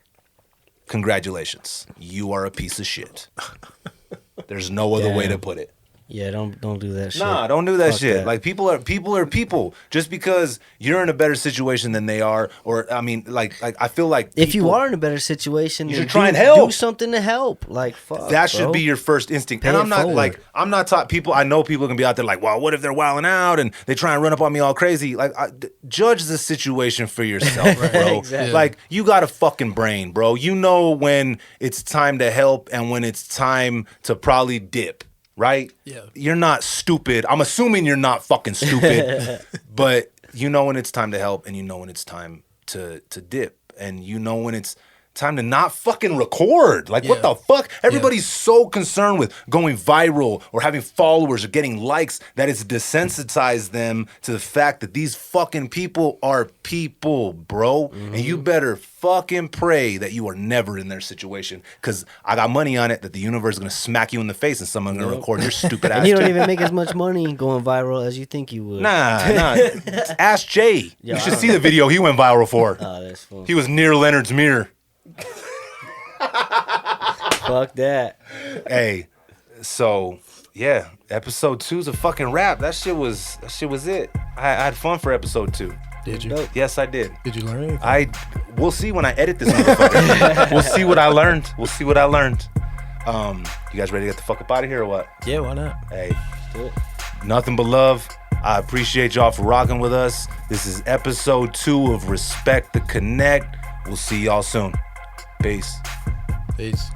congratulations. You are a piece of shit. There's no other way to put it. Yeah, don't do that shit. Nah, don't do that Fuck shit. that. Like people are people. Just because you're in a better situation than they are, or I mean, like I feel like if you are in a better situation, you then should try and help. Do something to help. Like fuck, that should bro. be your first instinct. Pay And it I'm not forward. like I'm not taught people. I know people can be out there like, well, what if they're wilding out and they try and run up on me all crazy? Like, judge the situation for yourself, bro. Exactly. Like you got a fucking brain, bro. You know when it's time to help and when it's time to probably dip. Right? Yeah. You're not stupid. I'm assuming you're not fucking stupid. But you know when it's time to help and you know when it's time to dip. And you know when it's time to not fucking record. Like, what the fuck? Everybody's so concerned with going viral or having followers or getting likes that it's desensitized them to the fact that these fucking people are people, bro. Mm-hmm. And you better fucking pray that you are never in their situation. Because I got money on it that the universe is going to smack you in the face and someone's going to record your stupid ass. And you don't even make as much money going viral as you think you would. Nah. Ask Jay. You should see the video he went viral for. Oh, that's funny. He was near Leonard's mirror. Fuck that. Hey, so Yeah, episode 2's a fucking wrap. That shit was it. I had fun for episode 2. Did you? Dope. Yes, I did. Did you learn anything? We'll see when I edit this motherfucker. We'll see what I learned. You guys ready to get the fuck up out of here or what? Yeah, why not? Hey, Do it. nothing but love. I appreciate y'all for rocking with us. This is episode 2 of Respect the Connect. We'll see y'all soon. Peace. Peace.